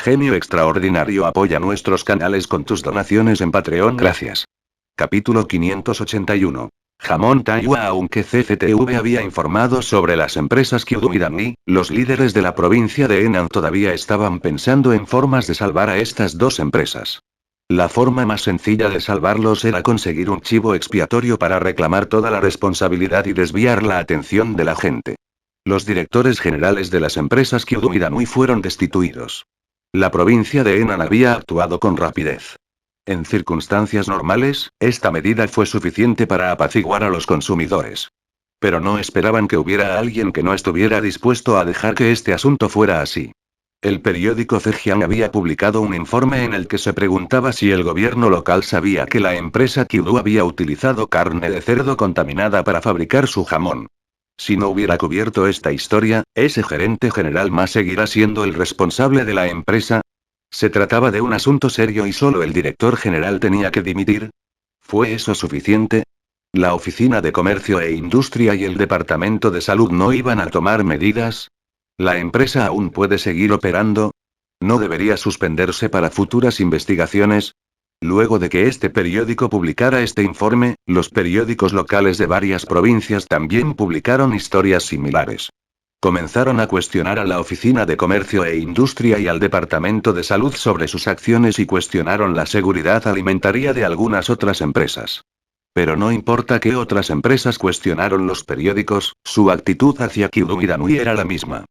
genio extraordinario apoya nuestros canales con tus donaciones en Patreon. Gracias. Capítulo 581. Jamón Taiwa. Aunque CCTV había informado sobre las empresas Kyudo y Danui, los líderes de la provincia de Henan todavía estaban pensando en formas de salvar a estas dos empresas. La forma más sencilla de salvarlos era conseguir un chivo expiatorio para reclamar toda la responsabilidad y desviar la atención de la gente. Los directores generales de las empresas Kyudo y Danui fueron destituidos. La provincia de Henan había actuado con rapidez. En circunstancias normales, esta medida fue suficiente para apaciguar a los consumidores. Pero no esperaban que hubiera alguien que no estuviera dispuesto a dejar que este asunto fuera así. El periódico Zhejiang había publicado un informe en el que se preguntaba si el gobierno local sabía que la empresa Kyudo había utilizado carne de cerdo contaminada para fabricar su jamón. Si no hubiera cubierto esta historia, ese gerente general más seguirá siendo el responsable de la empresa. Se trataba de un asunto serio y solo el director general tenía que dimitir. ¿Fue eso suficiente? ¿La Oficina de Comercio e Industria y el Departamento de Salud no iban a tomar medidas? ¿La empresa aún puede seguir operando? ¿No debería suspenderse para futuras investigaciones? Luego de que este periódico publicara este informe, los periódicos locales de varias provincias también publicaron historias similares. Comenzaron a cuestionar a la Oficina de Comercio e Industria y al Departamento de Salud sobre sus acciones y cuestionaron la seguridad alimentaria de algunas otras empresas. Pero no importa qué otras empresas cuestionaron los periódicos, su actitud hacia Kyudo y Danui era la misma.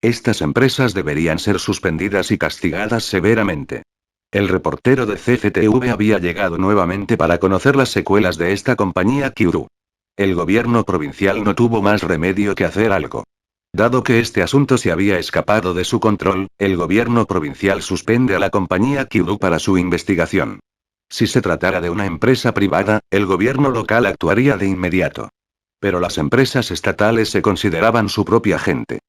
Estas empresas deberían ser suspendidas y castigadas severamente. El reportero de CCTV había llegado nuevamente para conocer las secuelas de esta compañía Kyudo. El gobierno provincial no tuvo más remedio que hacer algo. Dado que este asunto se había escapado de su control, el gobierno provincial suspende a la compañía Kyudo para su investigación. Si se tratara de una empresa privada, el gobierno local actuaría de inmediato. Pero las empresas estatales se consideraban su propia gente.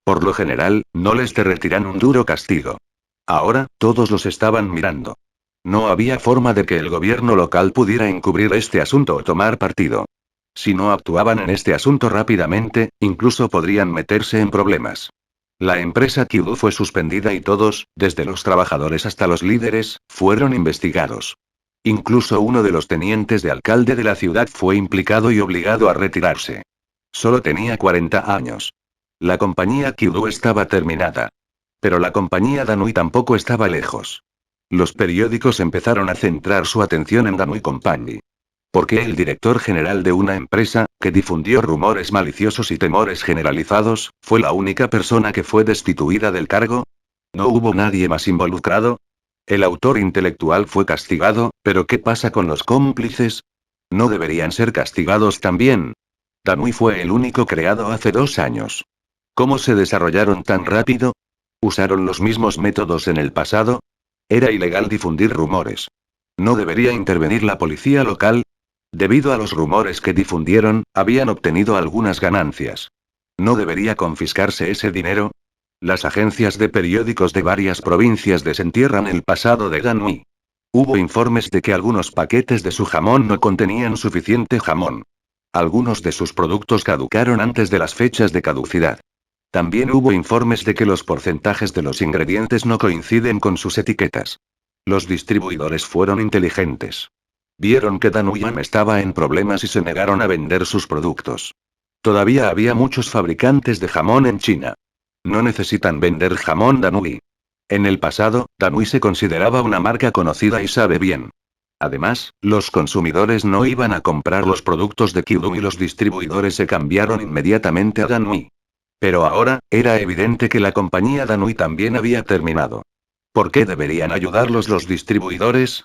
Por lo general, no les derretirán un duro castigo. Ahora, todos los estaban mirando. No había forma de que el gobierno local pudiera encubrir este asunto o tomar partido. Si no actuaban en este asunto rápidamente, incluso podrían meterse en problemas. La empresa Kyudo fue suspendida y todos, desde los trabajadores hasta los líderes, fueron investigados. Incluso uno de los tenientes de alcalde de la ciudad fue implicado y obligado a retirarse. Solo tenía 40 años. La compañía Kyudo estaba terminada. Pero la compañía Danui tampoco estaba lejos. Los periódicos empezaron a centrar su atención en Danui Company. ¿Por qué el director general de una empresa, que difundió rumores maliciosos y temores generalizados, fue la única persona que fue destituida del cargo? ¿No hubo nadie más involucrado? El autor intelectual fue castigado, pero ¿qué pasa con los cómplices? ¿No deberían ser castigados también? Danui fue el único creado hace 2 años. ¿Cómo se desarrollaron tan rápido? ¿Usaron los mismos métodos en el pasado? Era ilegal difundir rumores. ¿No debería intervenir la policía local? Debido a los rumores que difundieron, habían obtenido algunas ganancias. ¿No debería confiscarse ese dinero? Las agencias de periódicos de varias provincias desentierran el pasado de Danui. Hubo informes de que algunos paquetes de su jamón no contenían suficiente jamón. Algunos de sus productos caducaron antes de las fechas de caducidad. También hubo informes de que los porcentajes de los ingredientes no coinciden con sus etiquetas. Los distribuidores fueron inteligentes. Vieron que Danui estaba en problemas y se negaron a vender sus productos. Todavía había muchos fabricantes de jamón en China. No necesitan vender jamón Danui. En el pasado, Danui se consideraba una marca conocida y sabe bien. Además, los consumidores no iban a comprar los productos de Kyudo y los distribuidores se cambiaron inmediatamente a Danui. Pero ahora, era evidente que la compañía Danui también había terminado. ¿Por qué deberían ayudarlos los distribuidores?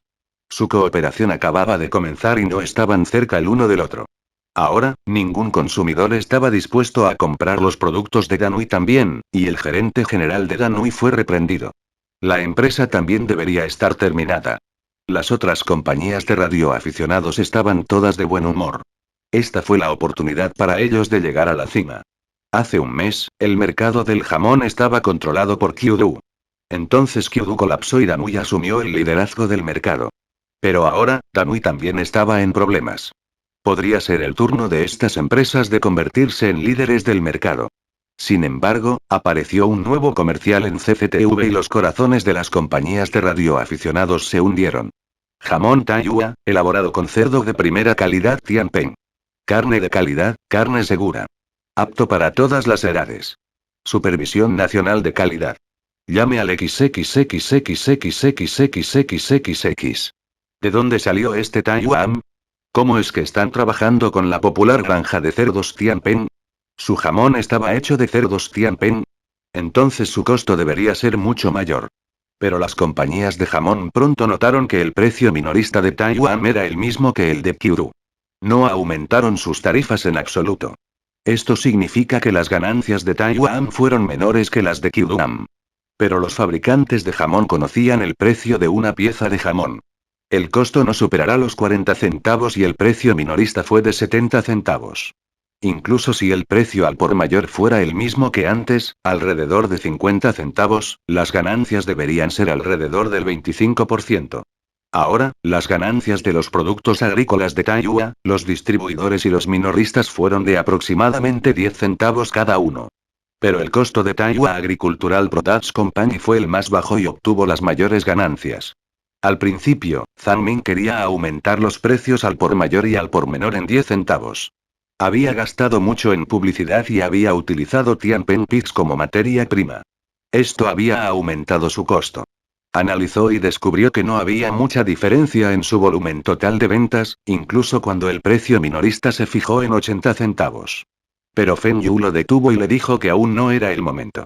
Su cooperación acababa de comenzar y no estaban cerca el uno del otro. Ahora, ningún consumidor estaba dispuesto a comprar los productos de Danui también, y el gerente general de Danui fue reprendido. La empresa también debería estar terminada. Las otras compañías de radioaficionados estaban todas de buen humor. Esta fue la oportunidad para ellos de llegar a la cima. Hace un mes, el mercado del jamón estaba controlado por Kyudo. Entonces Kyudo colapsó y Danui asumió el liderazgo del mercado. Pero ahora, Danui también estaba en problemas. Podría ser el turno de estas empresas de convertirse en líderes del mercado. Sin embargo, apareció un nuevo comercial en CCTV y los corazones de las compañías de radioaficionados se hundieron. Jamón Taiyua, elaborado con cerdo de primera calidad Tianpeng. Carne de calidad, carne segura. Apto para todas las edades. Supervisión Nacional de Calidad. Llame al XXXXXXXXXX. ¿De dónde salió este Taiwan? ¿Cómo es que están trabajando con la popular granja de cerdos Tianpeng? ¿Su jamón estaba hecho de cerdos Tianpeng? Entonces su costo debería ser mucho mayor. Pero las compañías de jamón pronto notaron que el precio minorista de Taiwan era el mismo que el de Kyuru. No aumentaron sus tarifas en absoluto. Esto significa que las ganancias de Taiwan fueron menores que las de Kyuru. Pero los fabricantes de jamón conocían el precio de una pieza de jamón. El costo no superará los 40 centavos y el precio minorista fue de 70 centavos. Incluso si el precio al por mayor fuera el mismo que antes, alrededor de 50 centavos, las ganancias deberían ser alrededor del 25%. Ahora, las ganancias de los productos agrícolas de Taiyua, los distribuidores y los minoristas fueron de aproximadamente 10 centavos cada uno. Pero el costo de Taiyua Agricultural Products Company fue el más bajo y obtuvo las mayores ganancias. Al principio, Zhang quería aumentar los precios al por mayor y al por menor en 10 centavos. Había gastado mucho en publicidad y había utilizado Tianpeng Pigs como materia prima. Esto había aumentado su costo. Analizó y descubrió que no había mucha diferencia en su volumen total de ventas, incluso cuando el precio minorista se fijó en 80 centavos. Pero Feng Yu lo detuvo y le dijo que aún no era el momento.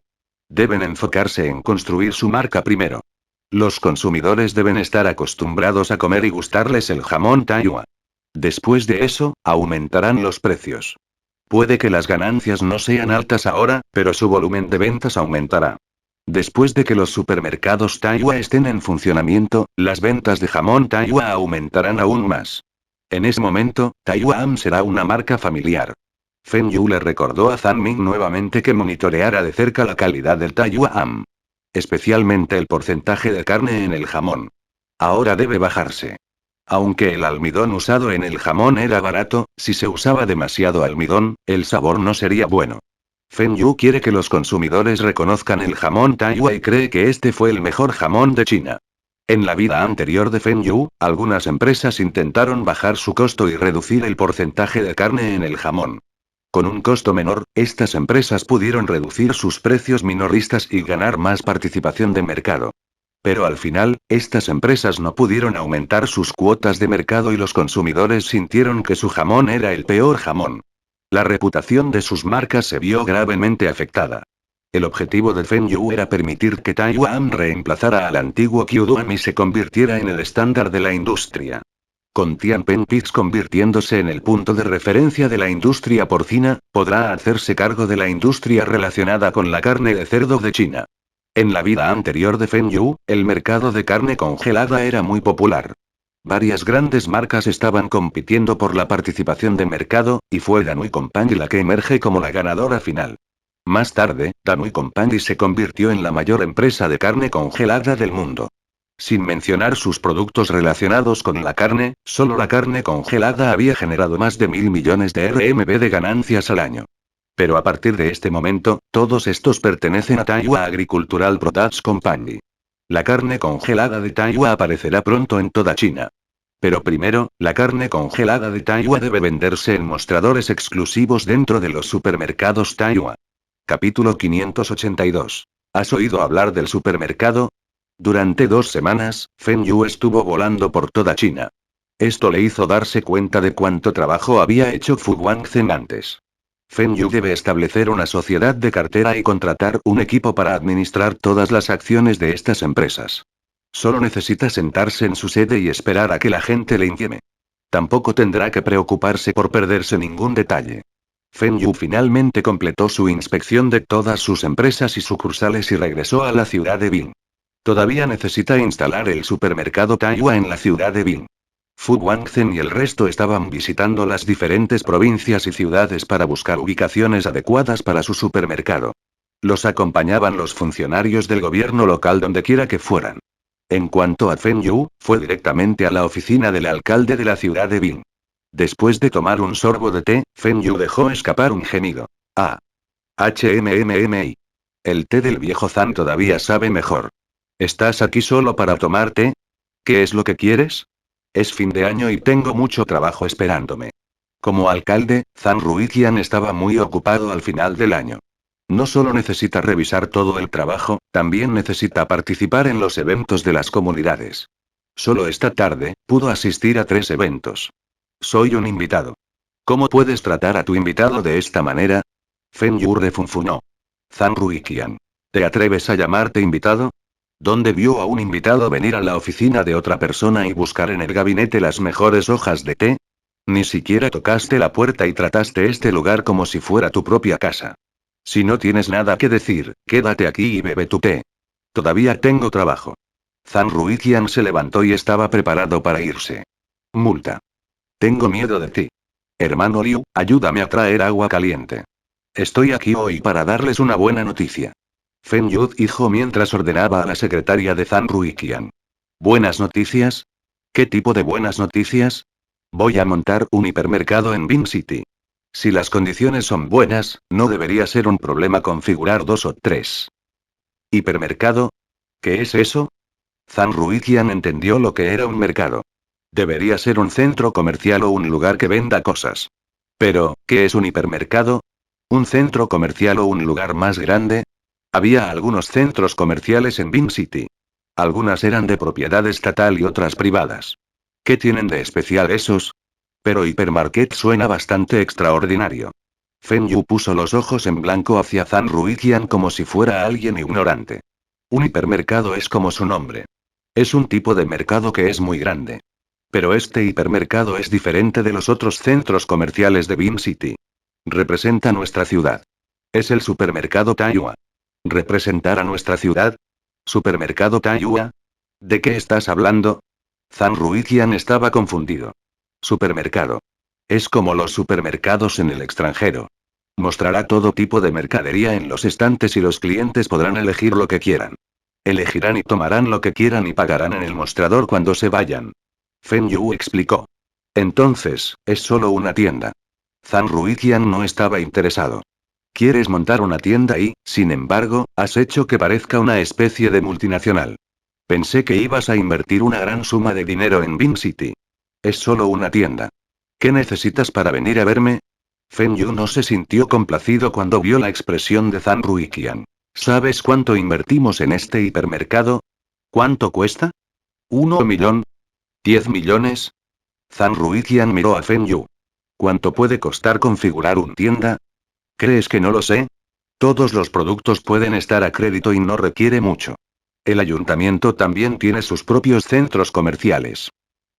Deben enfocarse en construir su marca primero. Los consumidores deben estar acostumbrados a comer y gustarles el jamón Taiyua. Después de eso, aumentarán los precios. Puede que las ganancias no sean altas ahora, pero su volumen de ventas aumentará. Después de que los supermercados Taiyua estén en funcionamiento, las ventas de jamón Taiyua aumentarán aún más. En ese momento, Taiyua será una marca familiar. Feng Yu le recordó a Zhang nuevamente que monitoreara de cerca la calidad del Taiyua, especialmente el porcentaje de carne en el jamón. Ahora debe bajarse. Aunque el almidón usado en el jamón era barato, si se usaba demasiado almidón, el sabor no sería bueno. Feng Yu quiere que los consumidores reconozcan el jamón Taiyua y cree que este fue el mejor jamón de China. En la vida anterior de Feng Yu, algunas empresas intentaron bajar su costo y reducir el porcentaje de carne en el jamón. Con un costo menor, estas empresas pudieron reducir sus precios minoristas y ganar más participación de mercado. Pero al final, estas empresas no pudieron aumentar sus cuotas de mercado y los consumidores sintieron que su jamón era el peor jamón. La reputación de sus marcas se vio gravemente afectada. El objetivo de Feng Yu era permitir que Taiwan reemplazara al antiguo Kyuduan y se convirtiera en el estándar de la industria. Con Tianpeng Pigs convirtiéndose en el punto de referencia de la industria porcina, podrá hacerse cargo de la industria relacionada con la carne de cerdo de China. En la vida anterior de Feng Yu, el mercado de carne congelada era muy popular. Varias grandes marcas estaban compitiendo por la participación de mercado, y fue Danui Company la que emerge como la ganadora final. Más tarde, Danui Company se convirtió en la mayor empresa de carne congelada del mundo. Sin mencionar sus productos relacionados con la carne, solo la carne congelada había generado más de 1.000 millones de RMB de ganancias al año. Pero a partir de este momento, todos estos pertenecen a Taiyua Agricultural Products Company. La carne congelada de Taiyua aparecerá pronto en toda China. Pero primero, la carne congelada de Taiyua debe venderse en mostradores exclusivos dentro de los supermercados Taiyua. Capítulo 582. ¿Has oído hablar del supermercado? Durante 2 semanas, Feng Yu estuvo volando por toda China. Esto le hizo darse cuenta de cuánto trabajo había hecho Fu Guangzhen antes. Feng Yu debe establecer una sociedad de cartera y contratar un equipo para administrar todas las acciones de estas empresas. Solo necesita sentarse en su sede y esperar a que la gente le intieme. Tampoco tendrá que preocuparse por perderse ningún detalle. Feng Yu finalmente completó su inspección de todas sus empresas y sucursales y regresó a la ciudad de Bing. Todavía necesita instalar el supermercado Taiyua en la ciudad de Bing. Fu Guangzhen y el resto estaban visitando las diferentes provincias y ciudades para buscar ubicaciones adecuadas para su supermercado. Los acompañaban los funcionarios del gobierno local dondequiera que fueran. En cuanto a Feng Yu, fue directamente a la oficina del alcalde de la ciudad de Bing. Después de tomar un sorbo de té, Feng Yu dejó escapar un gemido. Ah. HMMMI. El té del viejo Zan todavía sabe mejor. ¿Estás aquí solo para tomar té? ¿Qué es lo que quieres? Es fin de año y tengo mucho trabajo esperándome. Como alcalde, Zan Ruijian estaba muy ocupado al final del año. No solo necesita revisar todo el trabajo, también necesita participar en los eventos de las comunidades. Solo esta tarde, pudo asistir a 3 eventos. Soy un invitado. ¿Cómo puedes tratar a tu invitado de esta manera? Feng Yu refunfuñó. Zan Ruijian. ¿Te atreves a llamarte invitado? ¿Dónde vio a un invitado venir a la oficina de otra persona y buscar en el gabinete las mejores hojas de té? Ni siquiera tocaste la puerta y trataste este lugar como si fuera tu propia casa. Si no tienes nada que decir, quédate aquí y bebe tu té. Todavía tengo trabajo. Zan Ruijian se levantó y estaba preparado para irse. Multa. Tengo miedo de ti. Hermano Liu, ayúdame a traer agua caliente. Estoy aquí hoy para darles una buena noticia. Feng Yu dijo mientras ordenaba a la secretaria de Zan Ruijian. ¿Buenas noticias? ¿Qué tipo de buenas noticias? Voy a montar un hipermercado en Bin City. Si las condiciones son buenas, no debería ser un problema configurar 2 o 3. ¿Hipermercado? ¿Qué es eso? Zan Ruijian entendió lo que era un mercado. Debería ser un centro comercial o un lugar que venda cosas. Pero, ¿qué es un hipermercado? ¿Un centro comercial o un lugar más grande? Había algunos centros comerciales en Bin City. Algunas eran de propiedad estatal y otras privadas. ¿Qué tienen de especial esos? Pero hipermarket suena bastante extraordinario. Feng Yu puso los ojos en blanco hacia Zan Ruijian como si fuera alguien ignorante. Un hipermercado es como su nombre. Es un tipo de mercado que es muy grande. Pero este hipermercado es diferente de los otros centros comerciales de Bin City. Representa nuestra ciudad. Es el supermercado Taiyua. ¿Representar a nuestra ciudad? ¿Supermercado Taiyua? ¿De qué estás hablando? Zan Ruijian estaba confundido. Supermercado. Es como los supermercados en el extranjero. Mostrará todo tipo de mercadería en los estantes y los clientes podrán elegir lo que quieran. Elegirán y tomarán lo que quieran y pagarán en el mostrador cuando se vayan. Feng Yu explicó. Entonces, es solo una tienda. Zan Ruijian no estaba interesado. Quieres montar una tienda y, sin embargo, has hecho que parezca una especie de multinacional. Pensé que ibas a invertir una gran suma de dinero en Bin City. Es solo una tienda. ¿Qué necesitas para venir a verme? Feng Yu no se sintió complacido cuando vio la expresión de Zan Ruijian. ¿Sabes cuánto invertimos en este hipermercado? ¿Cuánto cuesta? ¿1 millón? ¿10 millones? Zan Ruijian miró a Feng Yu. ¿Cuánto puede costar configurar una tienda? ¿Crees que no lo sé? Todos los productos pueden estar a crédito y no requiere mucho. El ayuntamiento también tiene sus propios centros comerciales.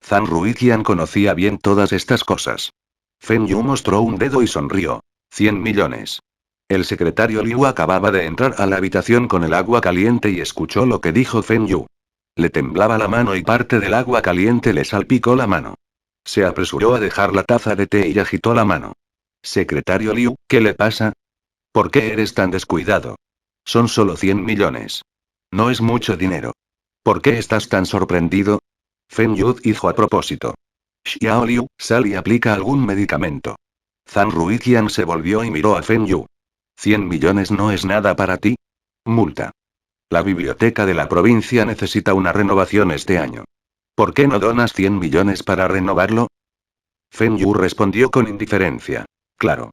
Zan Ruijian conocía bien todas estas cosas. Feng Yu mostró un dedo y sonrió. 100 millones. El secretario Liu acababa de entrar a la habitación con el agua caliente y escuchó lo que dijo Feng Yu. Le temblaba la mano y parte del agua caliente le salpicó la mano. Se apresuró a dejar la taza de té y agitó la mano. Secretario Liu, ¿qué le pasa? ¿Por qué eres tan descuidado? Son solo 100 millones. No es mucho dinero. ¿Por qué estás tan sorprendido? Feng Yu dijo a propósito. Xiao Liu, sal y aplica algún medicamento. Zan Ruijian se volvió y miró a Feng Yu. ¿100 millones no es nada para ti? Multa. La biblioteca de la provincia necesita una renovación este año. ¿Por qué no donas 100 millones para renovarlo? Feng Yu respondió con indiferencia. Claro.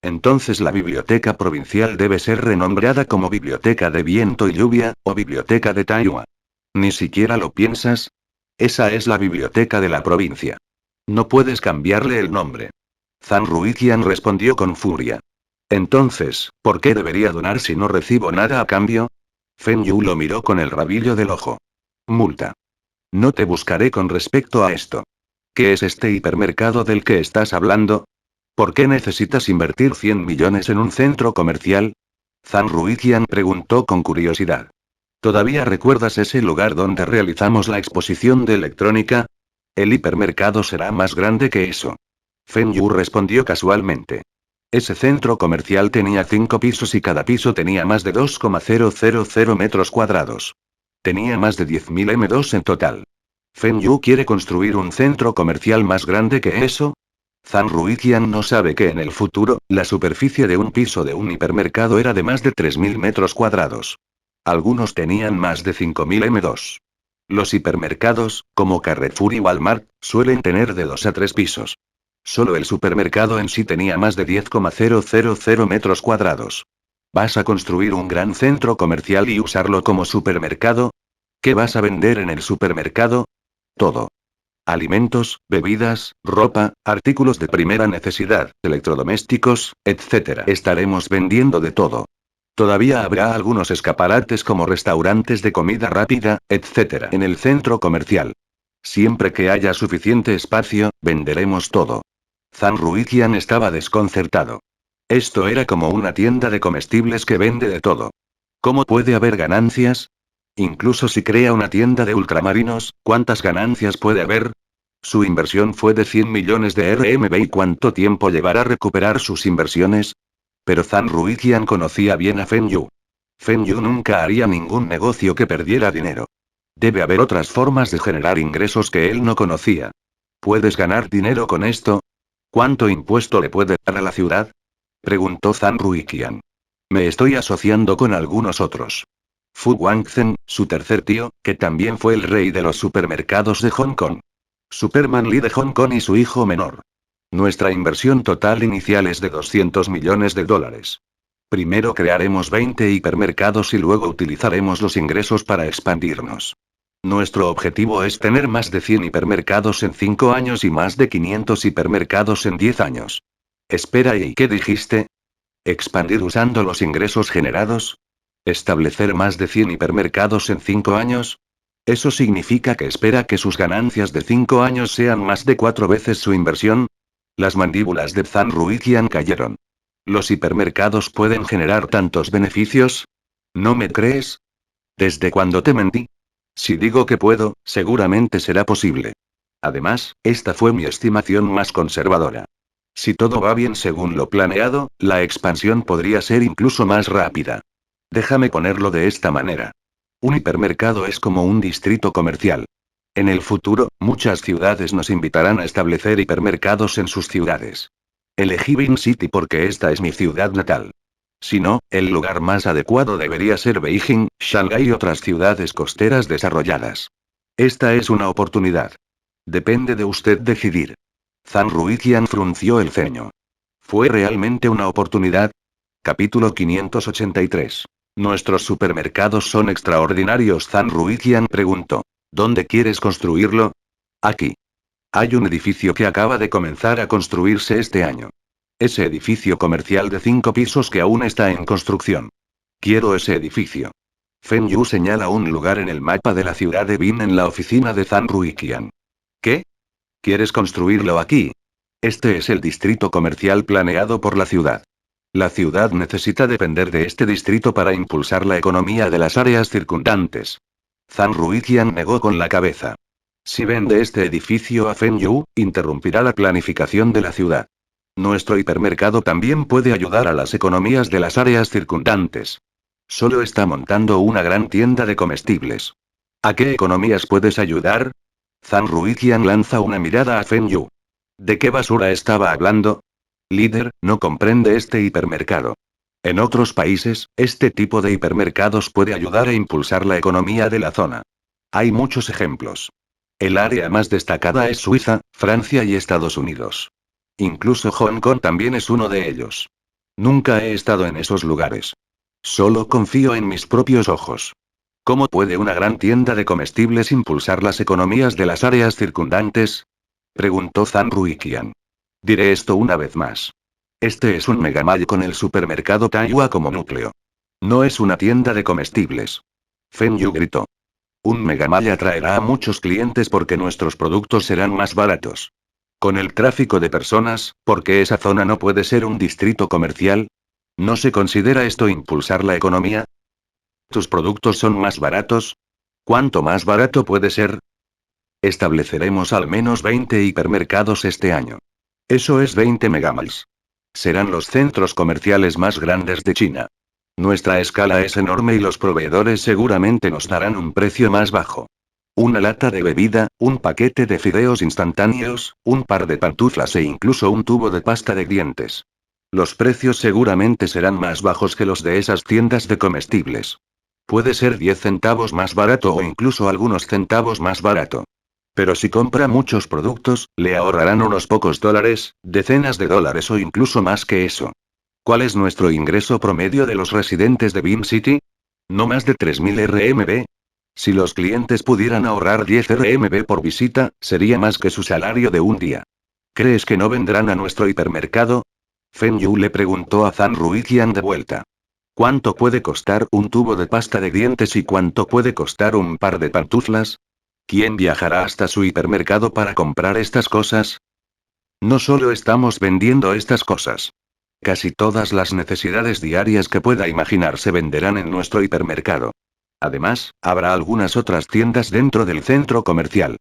Entonces la biblioteca provincial debe ser renombrada como Biblioteca de Viento y Lluvia, o Biblioteca de Taiyua. ¿Ni siquiera lo piensas? Esa es la biblioteca de la provincia. No puedes cambiarle el nombre. Zan Ruijian respondió con furia. Entonces, ¿por qué debería donar si no recibo nada a cambio? Feng Yu lo miró con el rabillo del ojo. Multa. No te buscaré con respecto a esto. ¿Qué es este hipermercado del que estás hablando? ¿Por qué necesitas invertir 100 millones en un centro comercial? Zan Ruijian preguntó con curiosidad. ¿Todavía recuerdas ese lugar donde realizamos la exposición de electrónica? El hipermercado será más grande que eso. Feng Yu respondió casualmente. Ese centro comercial tenía 5 pisos y cada piso tenía más de 2,000 metros cuadrados. Tenía más de 10.000 M2 en total. ¿Feng Yu quiere construir un centro comercial más grande que eso? Zhang Ruiqian no sabe que en el futuro, la superficie de un piso de un hipermercado era de más de 3.000 metros cuadrados. Algunos tenían más de 5.000 m2. Los hipermercados, como Carrefour y Walmart, suelen tener de 2 a 3 pisos. Solo el supermercado en sí tenía más de 10,000 metros cuadrados. ¿Vas a construir un gran centro comercial y usarlo como supermercado? ¿Qué vas a vender en el supermercado? Todo. Alimentos, bebidas, ropa, artículos de primera necesidad, electrodomésticos, etc. Estaremos vendiendo de todo. Todavía habrá algunos escaparates como restaurantes de comida rápida, etc. en el centro comercial. Siempre que haya suficiente espacio, venderemos todo. Zhang Ruiqian estaba desconcertado. Esto era como una tienda de comestibles que vende de todo. ¿Cómo puede haber ganancias? Incluso si crea una tienda de ultramarinos, ¿cuántas ganancias puede haber? Su inversión fue de 100 millones de RMB y ¿cuánto tiempo llevará recuperar sus inversiones? Pero Zhang Ruiqian conocía bien a Feng Yu. Feng Yu nunca haría ningún negocio que perdiera dinero. Debe haber otras formas de generar ingresos que él no conocía. ¿Puedes ganar dinero con esto? ¿Cuánto impuesto le puede dar a la ciudad? Preguntó Zhang Ruiqian. Me estoy asociando con algunos otros. Fu Guangzhen, su tercer tío, que también fue el rey de los supermercados de Hong Kong. Superman Lee de Hong Kong y su hijo menor. Nuestra inversión total inicial es de 200 millones de dólares. Primero crearemos 20 hipermercados y luego utilizaremos los ingresos para expandirnos. Nuestro objetivo es tener más de 100 hipermercados en 5 años y más de 500 hipermercados en 10 años. Espera, ¿y qué dijiste? ¿Expandir usando los ingresos generados? ¿Establecer más de 100 hipermercados en 5 años? ¿Eso significa que espera que sus ganancias de 5 años sean más de 4 veces su inversión? Las mandíbulas de Zhang Ruiqian cayeron. ¿Los hipermercados pueden generar tantos beneficios? ¿No me crees? ¿Desde cuándo te mentí? Si digo que puedo, seguramente será posible. Además, esta fue mi estimación más conservadora. Si todo va bien según lo planeado, la expansión podría ser incluso más rápida. Déjame ponerlo de esta manera. Un hipermercado es como un distrito comercial. En el futuro, muchas ciudades nos invitarán a establecer hipermercados en sus ciudades. Elegí Beijing City porque esta es mi ciudad natal. Si no, el lugar más adecuado debería ser Beijing, Shanghái y otras ciudades costeras desarrolladas. Esta es una oportunidad. Depende de usted decidir. Zhang Ruiqian frunció el ceño. ¿Fue realmente una oportunidad? Capítulo 583. Nuestros supermercados son extraordinarios. Zhang Ruiqian preguntó. ¿Dónde quieres construirlo? Aquí. Hay un edificio que acaba de comenzar a construirse este año. Ese edificio comercial de 5 pisos que aún está en construcción. Quiero ese edificio. Feng Yu señala un lugar en el mapa de la ciudad de Bin en la oficina de Zhang Ruiqian. ¿Qué? ¿Quieres construirlo aquí? Este es el distrito comercial planeado por la ciudad. La ciudad necesita depender de este distrito para impulsar la economía de las áreas circundantes. Zhang Ruiqian negó con la cabeza. Si vende este edificio a Feng Yu, interrumpirá la planificación de la ciudad. Nuestro hipermercado también puede ayudar a las economías de las áreas circundantes. Solo está montando una gran tienda de comestibles. ¿A qué economías puedes ayudar? Zhang Ruiqian lanza una mirada a Feng Yu. ¿De qué basura estaba hablando? Líder, no comprende este hipermercado. En otros países, este tipo de hipermercados puede ayudar a impulsar la economía de la zona. Hay muchos ejemplos. El área más destacada es Suiza, Francia y Estados Unidos. Incluso Hong Kong también es uno de ellos. Nunca he estado en esos lugares. Solo confío en mis propios ojos. ¿Cómo puede una gran tienda de comestibles impulsar las economías de las áreas circundantes? Preguntó Zhang Ruiqian. Diré esto una vez más. Este es un megamall con el supermercado Taiyuan como núcleo. No es una tienda de comestibles. Feng Yu gritó. Un megamall atraerá a muchos clientes porque nuestros productos serán más baratos. Con el tráfico de personas, ¿por qué esa zona no puede ser un distrito comercial? ¿No se considera esto impulsar la economía? ¿Tus productos son más baratos? ¿Cuánto más barato puede ser? Estableceremos al menos 20 hipermercados este año. Eso es 20 megamalls. Serán los centros comerciales más grandes de China. Nuestra escala es enorme y los proveedores seguramente nos darán un precio más bajo. Una lata de bebida, un paquete de fideos instantáneos, un par de pantuflas e incluso un tubo de pasta de dientes. Los precios seguramente serán más bajos que los de esas tiendas de comestibles. Puede ser 10 centavos más barato o incluso algunos centavos más barato. Pero si compra muchos productos, le ahorrarán unos pocos dólares, decenas de dólares o incluso más que eso. ¿Cuál es nuestro ingreso promedio de los residentes de Beam City? No más de 3.000 RMB. Si los clientes pudieran ahorrar 10 RMB por visita, sería más que su salario de un día. ¿Crees que no vendrán a nuestro hipermercado? Feng Yu le preguntó a Zhang Ruiqian de vuelta. ¿Cuánto puede costar un tubo de pasta de dientes y cuánto puede costar un par de pantuflas? ¿Quién viajará hasta su hipermercado para comprar estas cosas? No solo estamos vendiendo estas cosas. Casi todas las necesidades diarias que pueda imaginar se venderán en nuestro hipermercado. Además, habrá algunas otras tiendas dentro del centro comercial.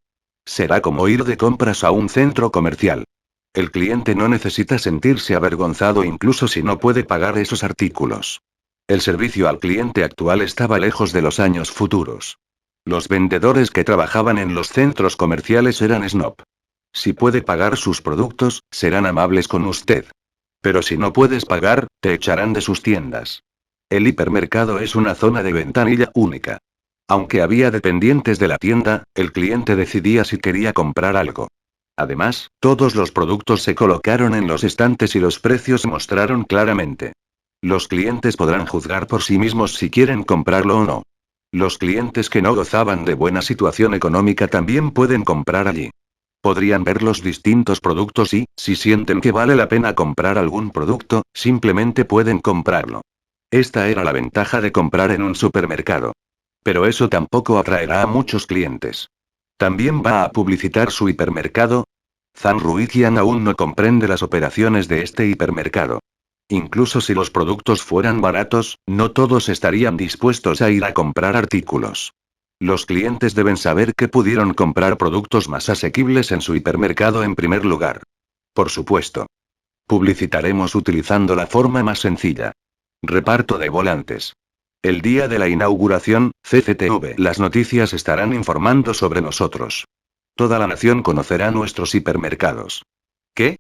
Será como ir de compras a un centro comercial. El cliente no necesita sentirse avergonzado incluso si no puede pagar esos artículos. El servicio al cliente actual estaba lejos de los años futuros. Los vendedores que trabajaban en los centros comerciales eran snob. Si puede pagar sus productos, serán amables con usted. Pero si no puedes pagar, te echarán de sus tiendas. El hipermercado es una zona de ventanilla única. Aunque había dependientes de la tienda, el cliente decidía si quería comprar algo. Además, todos los productos se colocaron en los estantes y los precios se mostraron claramente. Los clientes podrán juzgar por sí mismos si quieren comprarlo o no. Los clientes que no gozaban de buena situación económica también pueden comprar allí. Podrían ver los distintos productos y, si sienten que vale la pena comprar algún producto, simplemente pueden comprarlo. Esta era la ventaja de comprar en un supermercado. Pero eso tampoco atraerá a muchos clientes. ¿También va a publicitar su hipermercado? Zhang Ruiqian aún no comprende las operaciones de este hipermercado. Incluso si los productos fueran baratos, no todos estarían dispuestos a ir a comprar artículos. Los clientes deben saber que pudieron comprar productos más asequibles en su hipermercado en primer lugar. Por supuesto. Publicitaremos utilizando la forma más sencilla. Reparto de volantes. El día de la inauguración, CCTV. Las noticias estarán informando sobre nosotros. Toda la nación conocerá nuestros hipermercados. ¿Qué?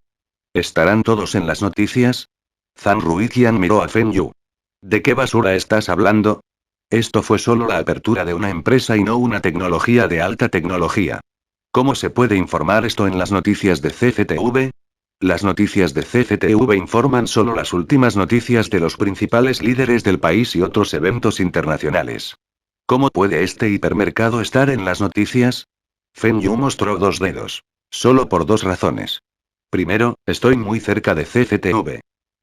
¿Estarán todos en las noticias? Zhang Ruiqian miró a Feng Yu. ¿De qué basura estás hablando? Esto fue solo la apertura de una empresa y no una tecnología de alta tecnología. ¿Cómo se puede informar esto en las noticias de CCTV? Las noticias de CCTV informan solo las últimas noticias de los principales líderes del país y otros eventos internacionales. ¿Cómo puede este hipermercado estar en las noticias? Feng Yu mostró dos dedos. Solo por dos razones. Primero, estoy muy cerca de CCTV.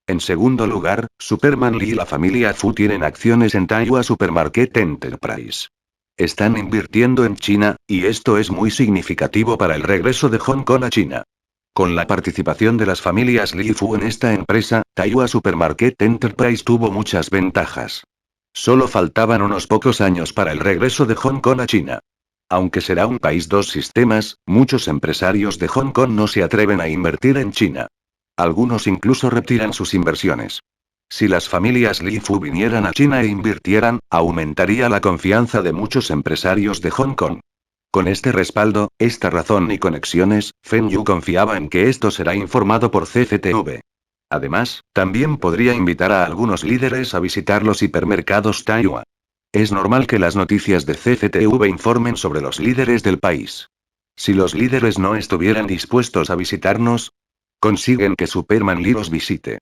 En segundo lugar, Superman Lee y la familia Fu tienen acciones en Taiwan Supermarket Enterprise. Están invirtiendo en China, y esto es muy significativo para el regreso de Hong Kong a China. Con la participación de las familias Lee y Fu en esta empresa, Taiwan Supermarket Enterprise tuvo muchas ventajas. Solo faltaban unos pocos años para el regreso de Hong Kong a China. Aunque será un país dos sistemas, muchos empresarios de Hong Kong no se atreven a invertir en China. Algunos incluso retiran sus inversiones. Si las familias Lee Fu vinieran a China e invirtieran, aumentaría la confianza de muchos empresarios de Hong Kong. Con este respaldo, esta razón y conexiones, Feng Yu confiaba en que esto será informado por CCTV. Además, también podría invitar a algunos líderes a visitar los hipermercados Taiwan. Es normal que las noticias de CCTV informen sobre los líderes del país. Si los líderes no estuvieran dispuestos a visitarnos, consiguen que Superman Lee los visite.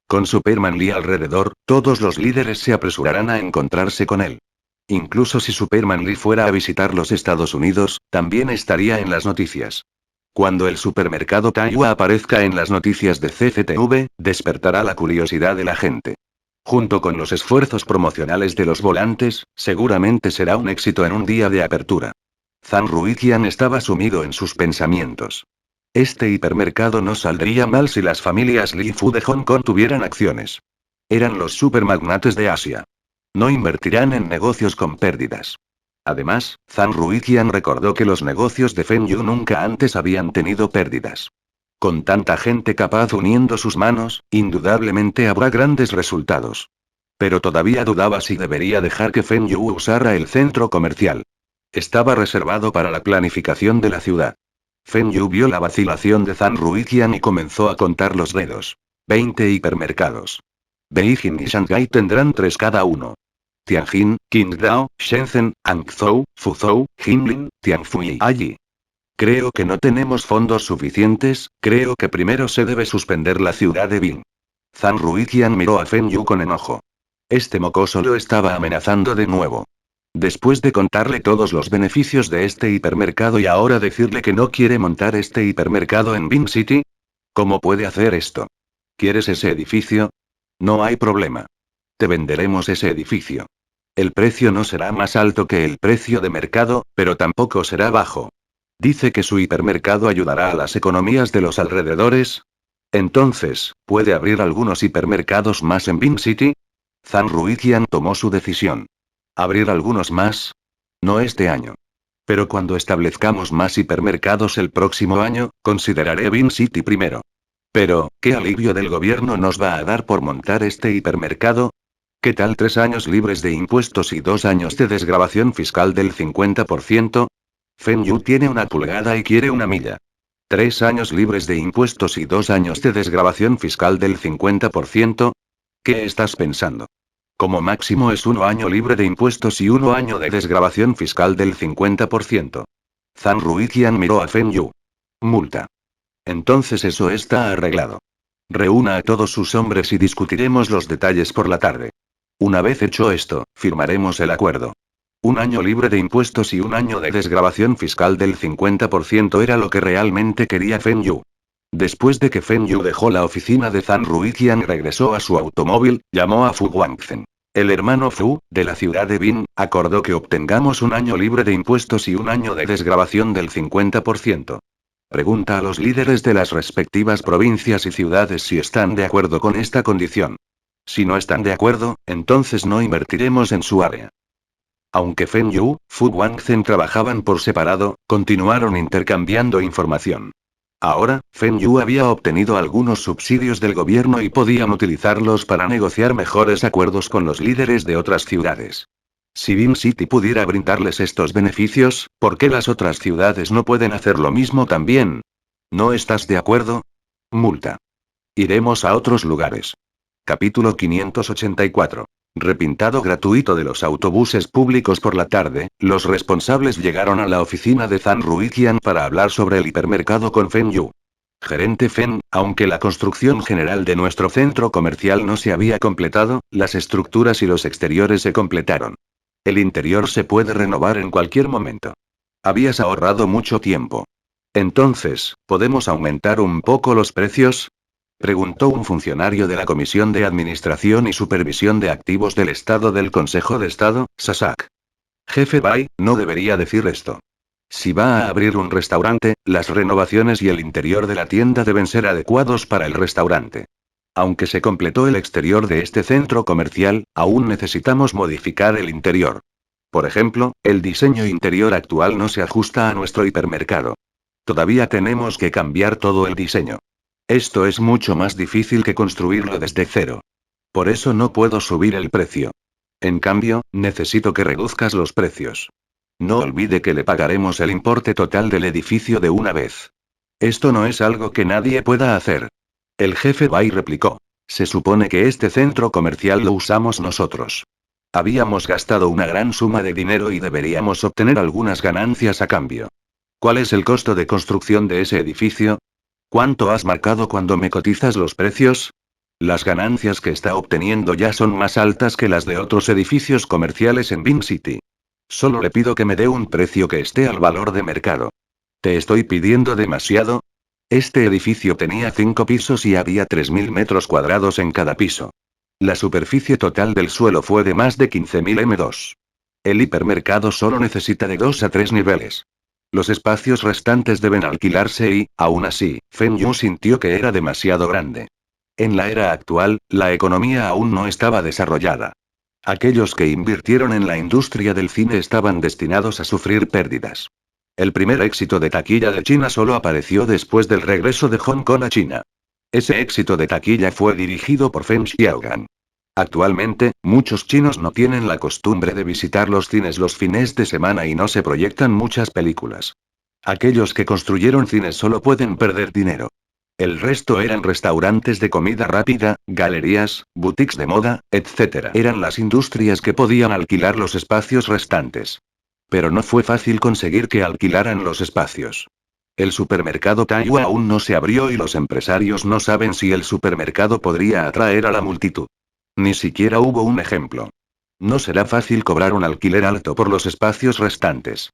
Con Superman Lee alrededor, todos los líderes se apresurarán a encontrarse con él. Incluso si Superman Lee fuera a visitar los Estados Unidos, también estaría en las noticias. Cuando el supermercado Taiwan aparezca en las noticias de CCTV, despertará la curiosidad de la gente. Junto con los esfuerzos promocionales de los volantes, seguramente será un éxito en un día de apertura. Zhang Ruiqian estaba sumido en sus pensamientos. Este hipermercado no saldría mal si las familias Lee Fu de Hong Kong tuvieran acciones. Eran los supermagnates de Asia. No invertirán en negocios con pérdidas. Además, Zhang Ruiqian recordó que los negocios de Feng Yu nunca antes habían tenido pérdidas. Con tanta gente capaz uniendo sus manos, indudablemente habrá grandes resultados. Pero todavía dudaba si debería dejar que Feng Yu usara el centro comercial. estaba reservado para la planificación de la ciudad. Feng Yu vio la vacilación de Zhang Ruijian y comenzó a contar los dedos. 20 hipermercados. Beijing y Shanghái tendrán 3 cada uno. Tianjin, Qingdao, Shenzhen, Hangzhou, Fuzhou, Jilin, Tianfu y allí. Creo que no tenemos fondos suficientes, creo que primero se debe suspender la ciudad de Bing. Zhang Ruijian miró a Feng Yu con enojo. Este mocoso lo estaba amenazando de nuevo. Después de contarle todos los beneficios de este hipermercado y ahora decirle que no quiere montar este hipermercado en Bing City. ¿Cómo puede hacer esto? ¿Quieres ese edificio? No hay problema. Te venderemos ese edificio. El precio no será más alto que el precio de mercado, pero tampoco será bajo. Dice que su hipermercado ayudará a las economías de los alrededores. Entonces, ¿puede abrir algunos hipermercados más en Bing City? Zhang Ruijian tomó su decisión. ¿Abrir algunos más? No este año. Pero cuando establezcamos más hipermercados el próximo año, consideraré Bing City primero. Pero, ¿qué alivio del gobierno nos va a dar por montar este hipermercado? ¿Qué tal 3 años libres de impuestos y 2 años de desgravación fiscal del 50%? Feng Yu tiene una pulgada y quiere una milla. 3 años libres de impuestos y 2 años de desgravación fiscal del 50%. ¿Qué estás pensando? Como máximo es 1 año libre de impuestos y 1 año de desgravación fiscal del 50%. Zhang Ruijian miró a Feng Yu. Multa. Entonces eso está arreglado. Reúna a todos sus hombres y discutiremos los detalles por la tarde. Una vez hecho esto, firmaremos el acuerdo. 1 año libre de impuestos y 1 año de desgravación fiscal del 50% era lo que realmente quería Feng Yu. Después de que Feng Yu dejó la oficina de Zhang Ruijian y regresó a su automóvil, llamó a Fu Guangzhen. El hermano Fu, de la ciudad de Bin, acordó que obtengamos 1 año libre de impuestos y 1 año de desgravación del 50%. Pregunta a los líderes de las respectivas provincias y ciudades si están de acuerdo con esta condición. Si no están de acuerdo, entonces no invertiremos en su área. Aunque Feng Yu, Fu Guangzhen trabajaban por separado, continuaron intercambiando información. Ahora, Feng Yu había obtenido algunos subsidios del gobierno y podían utilizarlos para negociar mejores acuerdos con los líderes de otras ciudades. Si Bing City pudiera brindarles estos beneficios, ¿por qué las otras ciudades no pueden hacer lo mismo también? ¿No estás de acuerdo? Multa. Iremos a otros lugares. Capítulo 584. Repintado gratuito de los autobuses públicos por la tarde, los responsables llegaron a la oficina de Zhang Ruijian para hablar sobre el hipermercado con Feng Yu. Gerente Feng, aunque la construcción general de nuestro centro comercial no se había completado, las estructuras y los exteriores se completaron. El interior se puede renovar en cualquier momento. Habías ahorrado mucho tiempo. Entonces, ¿podemos aumentar un poco los precios? Preguntó un funcionario de la Comisión de Administración y Supervisión de Activos del Estado del Consejo de Estado, Sasak. Jefe Bai, no debería decir esto. Si va a abrir un restaurante, las renovaciones y el interior de la tienda deben ser adecuados para el restaurante. Aunque se completó el exterior de este centro comercial, aún necesitamos modificar el interior. Por ejemplo, el diseño interior actual no se ajusta a nuestro hipermercado. Todavía tenemos que cambiar todo el diseño. Esto es mucho más difícil que construirlo desde cero. Por eso no puedo subir el precio. En cambio, necesito que reduzcas los precios. No olvide que le pagaremos el importe total del edificio de una vez. Esto no es algo que nadie pueda hacer. El jefe Bai replicó. Se supone que este centro comercial lo usamos nosotros. Habíamos gastado una gran suma de dinero y deberíamos obtener algunas ganancias a cambio. ¿Cuál es el costo de construcción de ese edificio? ¿Cuánto has marcado cuando me cotizas los precios? Las ganancias que está obteniendo ya son más altas que las de otros edificios comerciales en Bing City. Solo le pido que me dé un precio que esté al valor de mercado. ¿Te estoy pidiendo demasiado? Este edificio tenía 5 pisos y había 3.000 metros cuadrados en cada piso. La superficie total del suelo fue de más de 15.000 m2. El hipermercado solo necesita de 2 a 3 niveles. Los espacios restantes deben alquilarse y, aún así, Feng Yu sintió que era demasiado grande. En la era actual, la economía aún no estaba desarrollada. Aquellos que invirtieron en la industria del cine estaban destinados a sufrir pérdidas. El primer éxito de taquilla de China solo apareció después del regreso de Hong Kong a China. Ese éxito de taquilla fue dirigido por Feng Xiaogan. Actualmente, muchos chinos no tienen la costumbre de visitar los cines los fines de semana y no se proyectan muchas películas. Aquellos que construyeron cines solo pueden perder dinero. El resto eran restaurantes de comida rápida, galerías, boutiques de moda, etc. Eran las industrias que podían alquilar los espacios restantes. Pero no fue fácil conseguir que alquilaran los espacios. El supermercado Taiwan aún no se abrió y los empresarios no saben si el supermercado podría atraer a la multitud. Ni siquiera hubo un ejemplo. No será fácil cobrar un alquiler alto por los espacios restantes.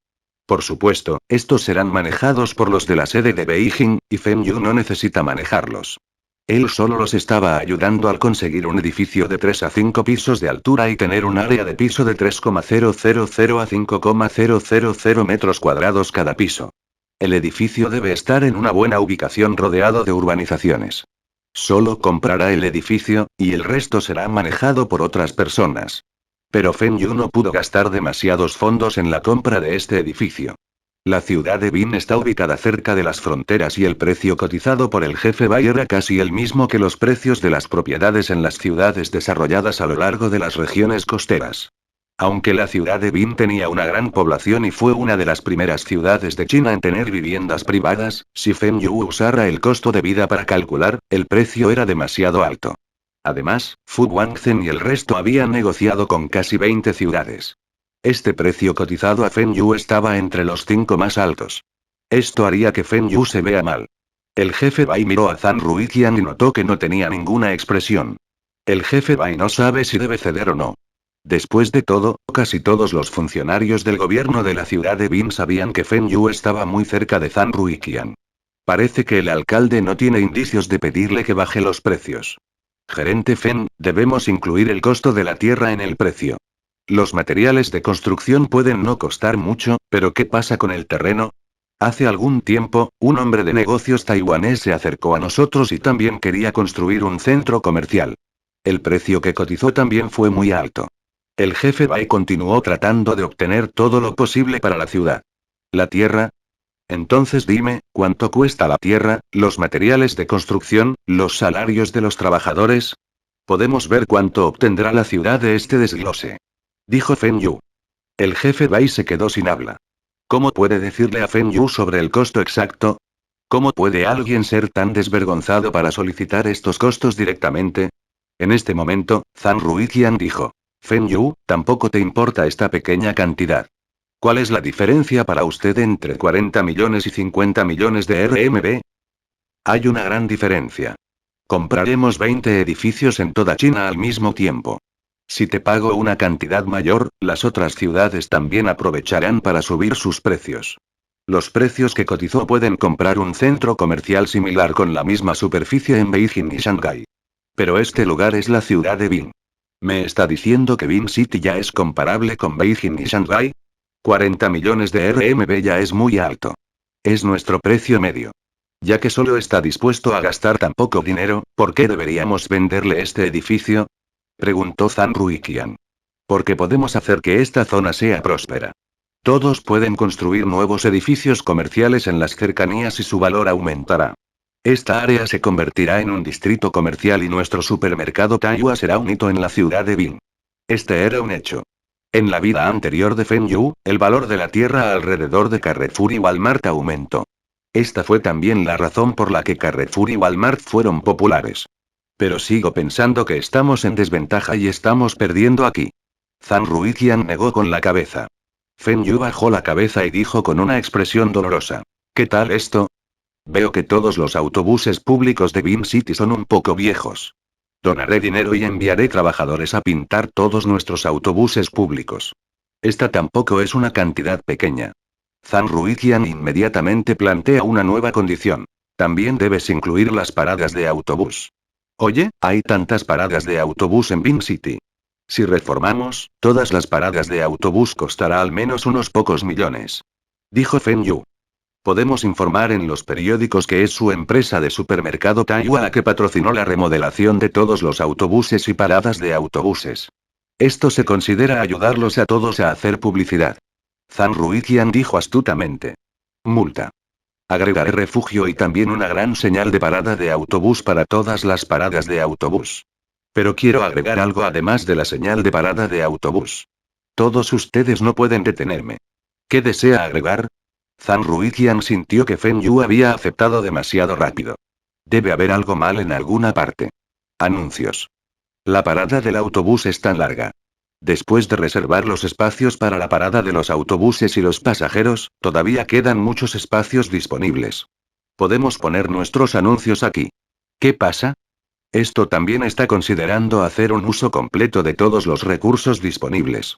Por supuesto, estos serán manejados por los de la sede de Beijing, y Feng Yu no necesita manejarlos. Él solo los estaba ayudando al conseguir un edificio de 3 a 5 pisos de altura y tener un área de piso de 3,000 a 5,000 metros cuadrados cada piso. El edificio debe estar en una buena ubicación rodeado de urbanizaciones. Solo comprará el edificio, y el resto será manejado por otras personas. Pero Feng Yu no pudo gastar demasiados fondos en la compra de este edificio. La ciudad de Bin está ubicada cerca de las fronteras y el precio cotizado por el jefe Bai era casi el mismo que los precios de las propiedades en las ciudades desarrolladas a lo largo de las regiones costeras. Aunque la ciudad de Bin tenía una gran población y fue una de las primeras ciudades de China en tener viviendas privadas, si Feng Yu usara el costo de vida para calcular, el precio era demasiado alto. Además, Fu Guangzhen y el resto habían negociado con casi 20 ciudades. Este precio cotizado a Feng Yu estaba entre los 5 más altos. Esto haría que Feng Yu se vea mal. El jefe Bai miró a Zhang Ruiqian y notó que no tenía ninguna expresión. El jefe Bai no sabe si debe ceder o no. Después de todo, casi todos los funcionarios del gobierno de la ciudad de Bin sabían que Feng Yu estaba muy cerca de Zhang Ruiqian. Parece que el alcalde no tiene indicios de pedirle que baje los precios. Gerente Feng, debemos incluir el costo de la tierra en el precio. Los materiales de construcción pueden no costar mucho, pero ¿qué pasa con el terreno? Hace algún tiempo, un hombre de negocios taiwanés se acercó a nosotros y también quería construir un centro comercial. El precio que cotizó también fue muy alto. El jefe Bai continuó tratando de obtener todo lo posible para la ciudad. ¿La tierra? Entonces dime, ¿cuánto cuesta la tierra, los materiales de construcción, los salarios de los trabajadores? Podemos ver cuánto obtendrá la ciudad de este desglose. Dijo Feng Yu. El jefe Bai se quedó sin habla. ¿Cómo puede decirle a Feng Yu sobre el costo exacto? ¿Cómo puede alguien ser tan desvergonzado para solicitar estos costos directamente? En este momento, Zhang Ruiqian dijo. Feng Yu, tampoco te importa esta pequeña cantidad. ¿Cuál es la diferencia para usted entre 40 millones y 50 millones de RMB? Hay una gran diferencia. Compraremos 20 edificios en toda China al mismo tiempo. Si te pago una cantidad mayor, las otras ciudades también aprovecharán para subir sus precios. Los precios que cotizó pueden comprar un centro comercial similar con la misma superficie en Beijing y Shanghái. Pero este lugar es la ciudad de Bin. ¿Me está diciendo que Bin City ya es comparable con Beijing y Shanghái? 40 millones de RMB ya es muy alto. Es nuestro precio medio. Ya que solo está dispuesto a gastar tan poco dinero, ¿por qué deberíamos venderle este edificio? Preguntó Zhang Ruiqian. Porque podemos hacer que esta zona sea próspera. Todos pueden construir nuevos edificios comerciales en las cercanías y su valor aumentará. Esta área se convertirá en un distrito comercial y nuestro supermercado Taiwan será un hito en la ciudad de Bin. Este era un hecho. En la vida anterior de Feng Yu, el valor de la tierra alrededor de Carrefour y Walmart aumentó. Esta fue también la razón por la que Carrefour y Walmart fueron populares. Pero sigo pensando que estamos en desventaja y estamos perdiendo aquí. Zhang Ruiqian negó con la cabeza. Feng Yu bajó la cabeza y dijo con una expresión dolorosa. ¿Qué tal esto? Veo que todos los autobuses públicos de Bin City son un poco viejos. Donaré dinero y enviaré trabajadores a pintar todos nuestros autobuses públicos. Esta tampoco es una cantidad pequeña. Zhang Ruiqian inmediatamente plantea una nueva condición. También debes incluir las paradas de autobús. Oye, hay tantas paradas de autobús en Bin City. Si reformamos, todas las paradas de autobús costará al menos unos pocos millones. Dijo Feng Yu. Podemos informar en los periódicos que es su empresa de supermercado Taiwan la que patrocinó la remodelación de todos los autobuses y paradas de autobuses. Esto se considera ayudarlos a todos a hacer publicidad. Zhang Ruiqian dijo astutamente. Multa. Agregaré refugio y también una gran señal de parada de autobús para todas las paradas de autobús. Pero quiero agregar algo además de la señal de parada de autobús. Todos ustedes no pueden detenerme. ¿Qué desea agregar? Zhang Ruiqian sintió que Feng Yu había aceptado demasiado rápido. Debe haber algo mal en alguna parte. Anuncios. La parada del autobús es tan larga. Después de reservar los espacios para la parada de los autobuses y los pasajeros, todavía quedan muchos espacios disponibles. Podemos poner nuestros anuncios aquí. ¿Qué pasa? Esto también está considerando hacer un uso completo de todos los recursos disponibles.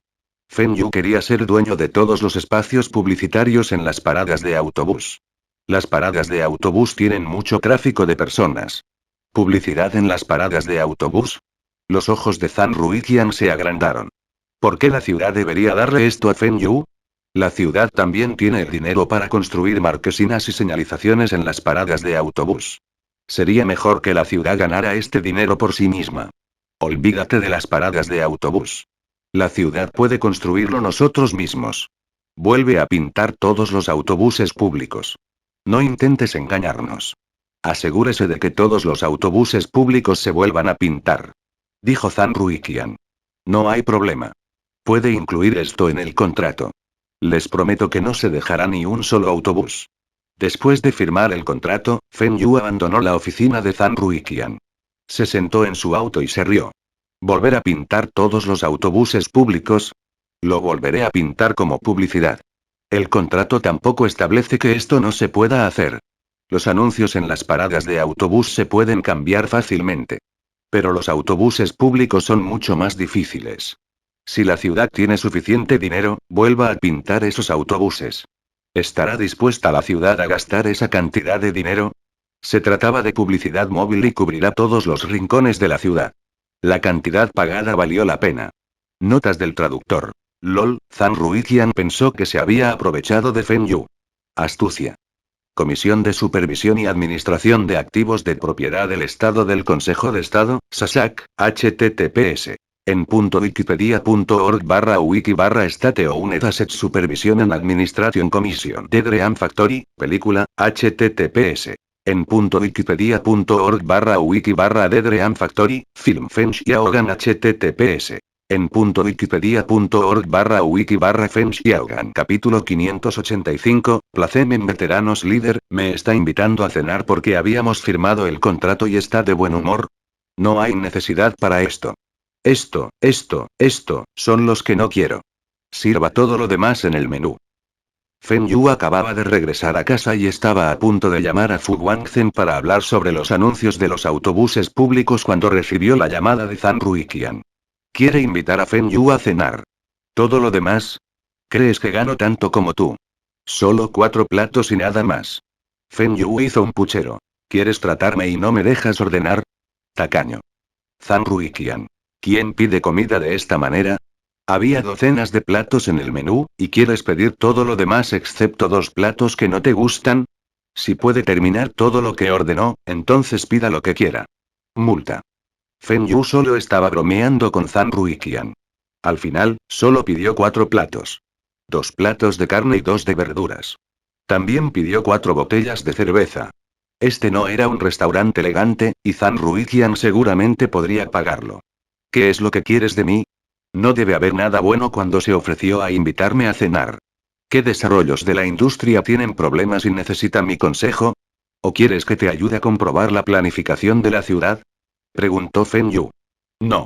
Feng Yu quería ser dueño de todos los espacios publicitarios en las paradas de autobús. Las paradas de autobús tienen mucho tráfico de personas. ¿Publicidad en las paradas de autobús? Los ojos de Zhang Ruiqian se agrandaron. ¿Por qué la ciudad debería darle esto a Feng Yu? La ciudad también tiene el dinero para construir marquesinas y señalizaciones en las paradas de autobús. Sería mejor que la ciudad ganara este dinero por sí misma. Olvídate de las paradas de autobús. La ciudad puede construirlo nosotros mismos. Vuelve a pintar todos los autobuses públicos. No intentes engañarnos. Asegúrese de que todos los autobuses públicos se vuelvan a pintar. Dijo Zhang Ruiqian. No hay problema. Puede incluir esto en el contrato. Les prometo que no se dejará ni un solo autobús. Después de firmar el contrato, Feng Yu abandonó la oficina de Zhang Ruiqian. Se sentó en su auto y se rió. ¿Volver a pintar todos los autobuses públicos? Lo volveré a pintar como publicidad. El contrato tampoco establece que esto no se pueda hacer. Los anuncios en las paradas de autobús se pueden cambiar fácilmente. Pero los autobuses públicos son mucho más difíciles. Si la ciudad tiene suficiente dinero, vuelva a pintar esos autobuses. ¿Estará dispuesta la ciudad a gastar esa cantidad de dinero? Se trataba de publicidad móvil y cubrirá todos los rincones de la ciudad. La cantidad pagada valió la pena. Notas del traductor. LOL, Zhang Ruiqian pensó que se había aprovechado de Feng Yu. Astucia. Comisión de Supervisión y Administración de Activos de Propiedad del Estado del Consejo de Estado, SASAC, https. En .wikipedia.org/wiki/state-owned Asset Supervision and Administration Commission de Dream Factory, película, https. En .wikipedia.org/wiki/The Dream Factory, film Feng Xiaogan https. En .wikipedia.org/wiki/Feng Xiaogan. Capítulo 585, Placemen Veteranos Líder, me está invitando a cenar porque habíamos firmado el contrato y está de buen humor. No hay necesidad para esto. Esto, son los que no quiero. Sirva todo lo demás en el menú. Feng Yu acababa de regresar a casa y estaba a punto de llamar a Fu Guangzhen para hablar sobre los anuncios de los autobuses públicos cuando recibió la llamada de Zhang Ruiqian. Quiere invitar a Feng Yu a cenar. ¿Todo lo demás? ¿Crees que gano tanto como tú? Solo 4 platos y nada más. Feng Yu hizo un puchero. ¿Quieres tratarme y no me dejas ordenar? Tacaño. Zhang Ruiqian. ¿Quién pide comida de esta manera? Había docenas de platos en el menú, ¿y quieres pedir todo lo demás excepto 2 platos que no te gustan? Si puede terminar todo lo que ordenó, entonces pida lo que quiera. Multa. Feng Yu solo estaba bromeando con Zhang Ruiqian. Al final, solo pidió 4 platos. 2 platos de carne y 2 de verduras. También pidió 4 botellas de cerveza. Este no era un restaurante elegante, y Zhang Ruiqian seguramente podría pagarlo. ¿Qué es lo que quieres de mí? No debe haber nada bueno cuando se ofreció a invitarme a cenar. ¿Qué desarrollos de la industria tienen problemas y necesitan mi consejo? ¿O quieres que te ayude a comprobar la planificación de la ciudad? Preguntó Feng Yu. No.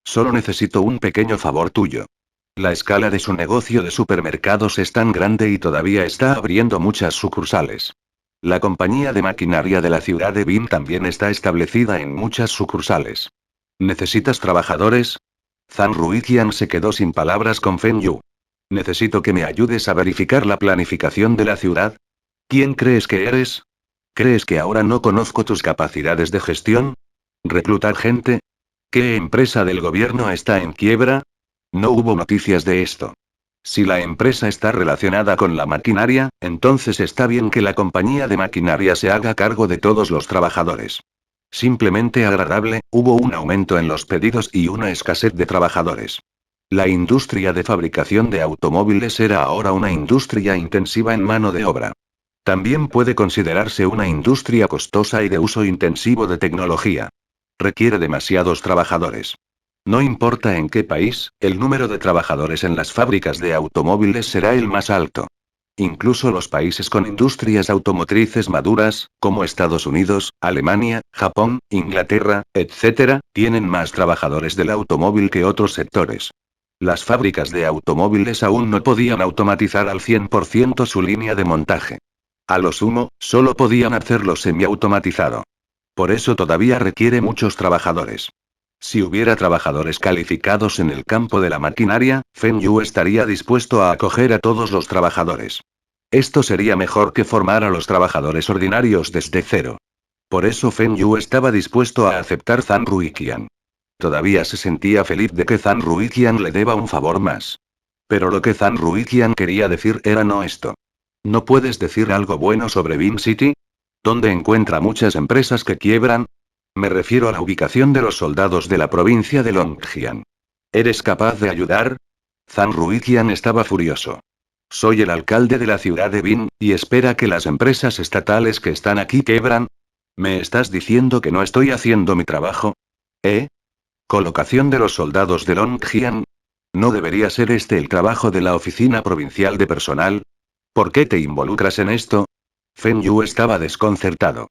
Solo necesito un pequeño favor tuyo. La escala de su negocio de supermercados es tan grande y todavía está abriendo muchas sucursales. La compañía de maquinaria de la ciudad de Bin también está establecida en muchas sucursales. ¿Necesitas trabajadores? Zhang Ruiqian se quedó sin palabras con Feng Yu. Necesito que me ayudes a verificar la planificación de la ciudad. ¿Quién crees que eres? ¿Crees que ahora no conozco tus capacidades de gestión? ¿Reclutar gente? ¿Qué empresa del gobierno está en quiebra? No hubo noticias de esto. Si la empresa está relacionada con la maquinaria, entonces está bien que la compañía de maquinaria se haga cargo de todos los trabajadores. Simplemente agradable, hubo un aumento en los pedidos y una escasez de trabajadores. La industria de fabricación de automóviles era ahora una industria intensiva en mano de obra. También puede considerarse una industria costosa y de uso intensivo de tecnología. Requiere demasiados trabajadores. No importa en qué país, el número de trabajadores en las fábricas de automóviles será el más alto. Incluso los países con industrias automotrices maduras, como Estados Unidos, Alemania, Japón, Inglaterra, etc., tienen más trabajadores del automóvil que otros sectores. Las fábricas de automóviles aún no podían automatizar al 100% su línea de montaje. A lo sumo, solo podían hacerlo semiautomatizado. Por eso todavía requiere muchos trabajadores. Si hubiera trabajadores calificados en el campo de la maquinaria, Fenyu estaría dispuesto a acoger a todos los trabajadores. Esto sería mejor que formar a los trabajadores ordinarios desde cero. Por eso Fenyu estaba dispuesto a aceptar Zhang Ruiqian. Todavía se sentía feliz de que Zhang Ruiqian le deba un favor más. Pero lo que Zhang Ruiqian quería decir era no esto. ¿No puedes decir algo bueno sobre Beam City? ¿Dónde encuentra muchas empresas que quiebran? Me refiero a la ubicación de los soldados de la provincia de Longjiang. ¿Eres capaz de ayudar? Zhang Ruiqian estaba furioso. Soy el alcalde de la ciudad de Bin, y espera que las empresas estatales que están aquí quiebran. ¿Me estás diciendo que no estoy haciendo mi trabajo? ¿Eh? ¿Colocación de los soldados de Longjiang? ¿No debería ser este el trabajo de la oficina provincial de personal? ¿Por qué te involucras en esto? Fenyu estaba desconcertado.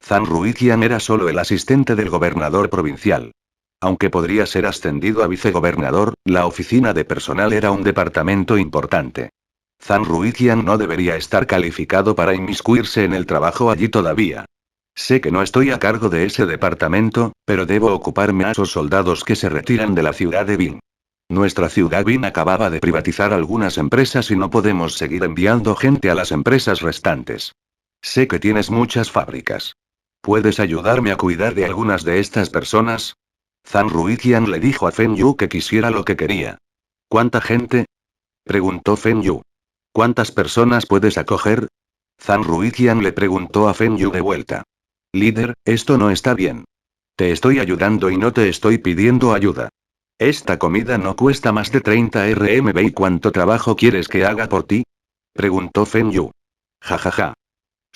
Zhang Ruiqian era solo el asistente del gobernador provincial. Aunque podría ser ascendido a vicegobernador, la oficina de personal era un departamento importante. Zhang Ruiqian no debería estar calificado para inmiscuirse en el trabajo allí todavía. Sé que no estoy a cargo de ese departamento, pero debo ocuparme a esos soldados que se retiran de la ciudad de Bin. Nuestra ciudad Bin acababa de privatizar algunas empresas y no podemos seguir enviando gente a las empresas restantes. Sé que tienes muchas fábricas. ¿Puedes ayudarme a cuidar de algunas de estas personas? Zhang Ruiqian le dijo a Fenyu que quisiera lo que quería. ¿Cuánta gente? Preguntó Fenyu. ¿Cuántas personas puedes acoger? Zhang Ruiqian le preguntó a Fenyu de vuelta. Líder, esto no está bien. Te estoy ayudando y no te estoy pidiendo ayuda. Esta comida no cuesta más de 30 RMB. ¿Y cuánto trabajo quieres que haga por ti? Preguntó Fenyu. Jajaja.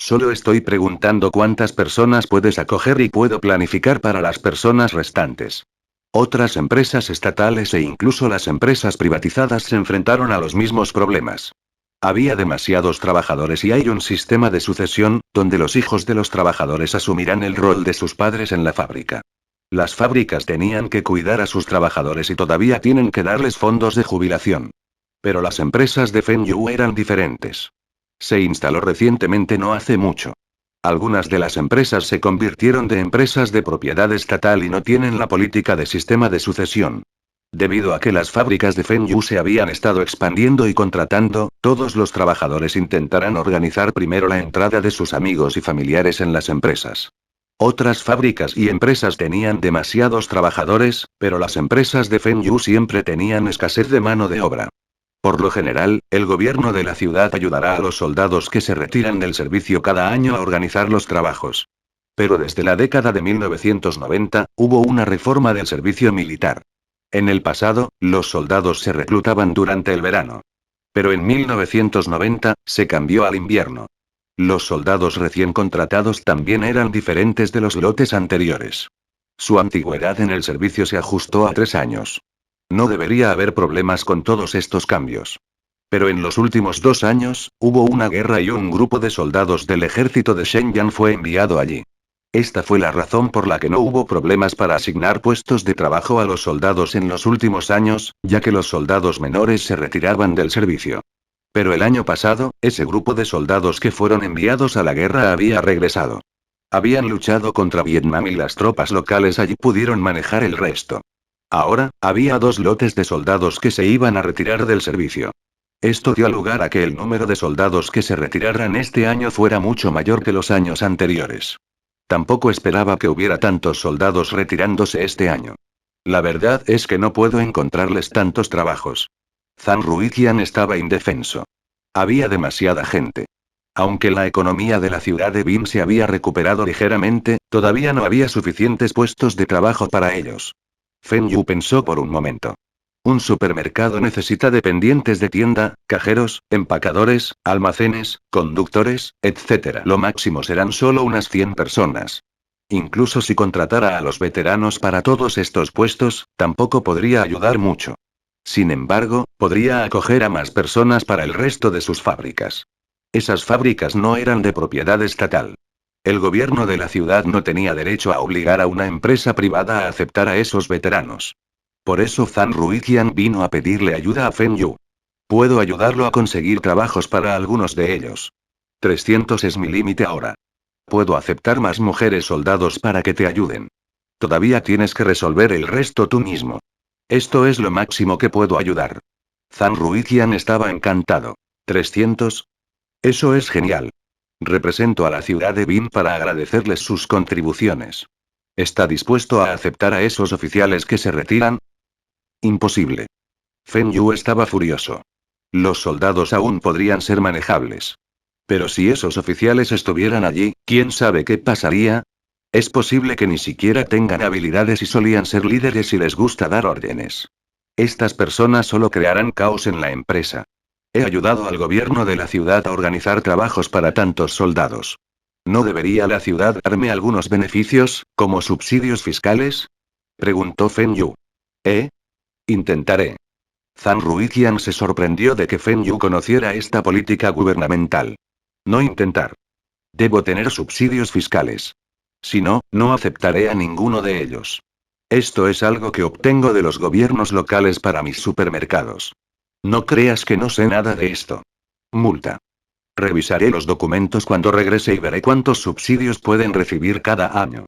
Solo estoy preguntando cuántas personas puedes acoger y puedo planificar para las personas restantes. Otras empresas estatales e incluso las empresas privatizadas se enfrentaron a los mismos problemas. Había demasiados trabajadores y hay un sistema de sucesión, donde los hijos de los trabajadores asumirán el rol de sus padres en la fábrica. Las fábricas tenían que cuidar a sus trabajadores y todavía tienen que darles fondos de jubilación. Pero las empresas de Fenyu eran diferentes. Se instaló recientemente no hace mucho. Algunas de las empresas se convirtieron de empresas de propiedad estatal y no tienen la política de sistema de sucesión. Debido a que las fábricas de Fenyu se habían estado expandiendo y contratando, todos los trabajadores intentarán organizar primero la entrada de sus amigos y familiares en las empresas. Otras fábricas y empresas tenían demasiados trabajadores, pero las empresas de Fenyu siempre tenían escasez de mano de obra. Por lo general, el gobierno de la ciudad ayudará a los soldados que se retiran del servicio cada año a organizar los trabajos. Pero desde la década de 1990, hubo una reforma del servicio militar. En el pasado, los soldados se reclutaban durante el verano. Pero en 1990, se cambió al invierno. Los soldados recién contratados también eran diferentes de los lotes anteriores. Su antigüedad en el servicio se ajustó a 3 años. No debería haber problemas con todos estos cambios. Pero en los últimos 2 años, hubo una guerra y un grupo de soldados del ejército de Shenyang fue enviado allí. Esta fue la razón por la que no hubo problemas para asignar puestos de trabajo a los soldados en los últimos años, ya que los soldados menores se retiraban del servicio. Pero el año pasado, ese grupo de soldados que fueron enviados a la guerra había regresado. Habían luchado contra Vietnam y las tropas locales allí pudieron manejar el resto. Ahora, había 2 lotes de soldados que se iban a retirar del servicio. Esto dio lugar a que el número de soldados que se retiraran este año fuera mucho mayor que los años anteriores. Tampoco esperaba que hubiera tantos soldados retirándose este año. La verdad es que no puedo encontrarles tantos trabajos. Zhang Ruiqian estaba indefenso. Había demasiada gente. Aunque la economía de la ciudad de Bin se había recuperado ligeramente, todavía no había suficientes puestos de trabajo para ellos. Fenyu pensó por un momento. Un supermercado necesita dependientes de tienda, cajeros, empacadores, almacenes, conductores, etc. Lo máximo serán solo unas 100 personas. Incluso si contratara a los veteranos para todos estos puestos, tampoco podría ayudar mucho. Sin embargo, podría acoger a más personas para el resto de sus fábricas. Esas fábricas no eran de propiedad estatal. El gobierno de la ciudad no tenía derecho a obligar a una empresa privada a aceptar a esos veteranos. Por eso Zhang Ruiqian vino a pedirle ayuda a Feng Yu. Puedo ayudarlo a conseguir trabajos para algunos de ellos. 300 es mi límite ahora. Puedo aceptar más mujeres soldados para que te ayuden. Todavía tienes que resolver el resto tú mismo. Esto es lo máximo que puedo ayudar. Zhang Ruiqian estaba encantado. ¿300? Eso es genial. Represento a la ciudad de Bin para agradecerles sus contribuciones. ¿Está dispuesto a aceptar a esos oficiales que se retiran? Imposible. Feng Yu estaba furioso. Los soldados aún podrían ser manejables. Pero si esos oficiales estuvieran allí, ¿quién sabe qué pasaría? Es posible que ni siquiera tengan habilidades y solían ser líderes y les gusta dar órdenes. Estas personas solo crearán caos en la empresa. He ayudado al gobierno de la ciudad a organizar trabajos para tantos soldados. ¿No debería la ciudad darme algunos beneficios, como subsidios fiscales? Preguntó Feng Yu. Intentaré. Zhang Ruiqian se sorprendió de que Feng Yu conociera esta política gubernamental. No intentar. Debo tener subsidios fiscales. Si no, no aceptaré a ninguno de ellos. Esto es algo que obtengo de los gobiernos locales para mis supermercados. No creas que no sé nada de esto. Multa. Revisaré los documentos cuando regrese y veré cuántos subsidios pueden recibir cada año.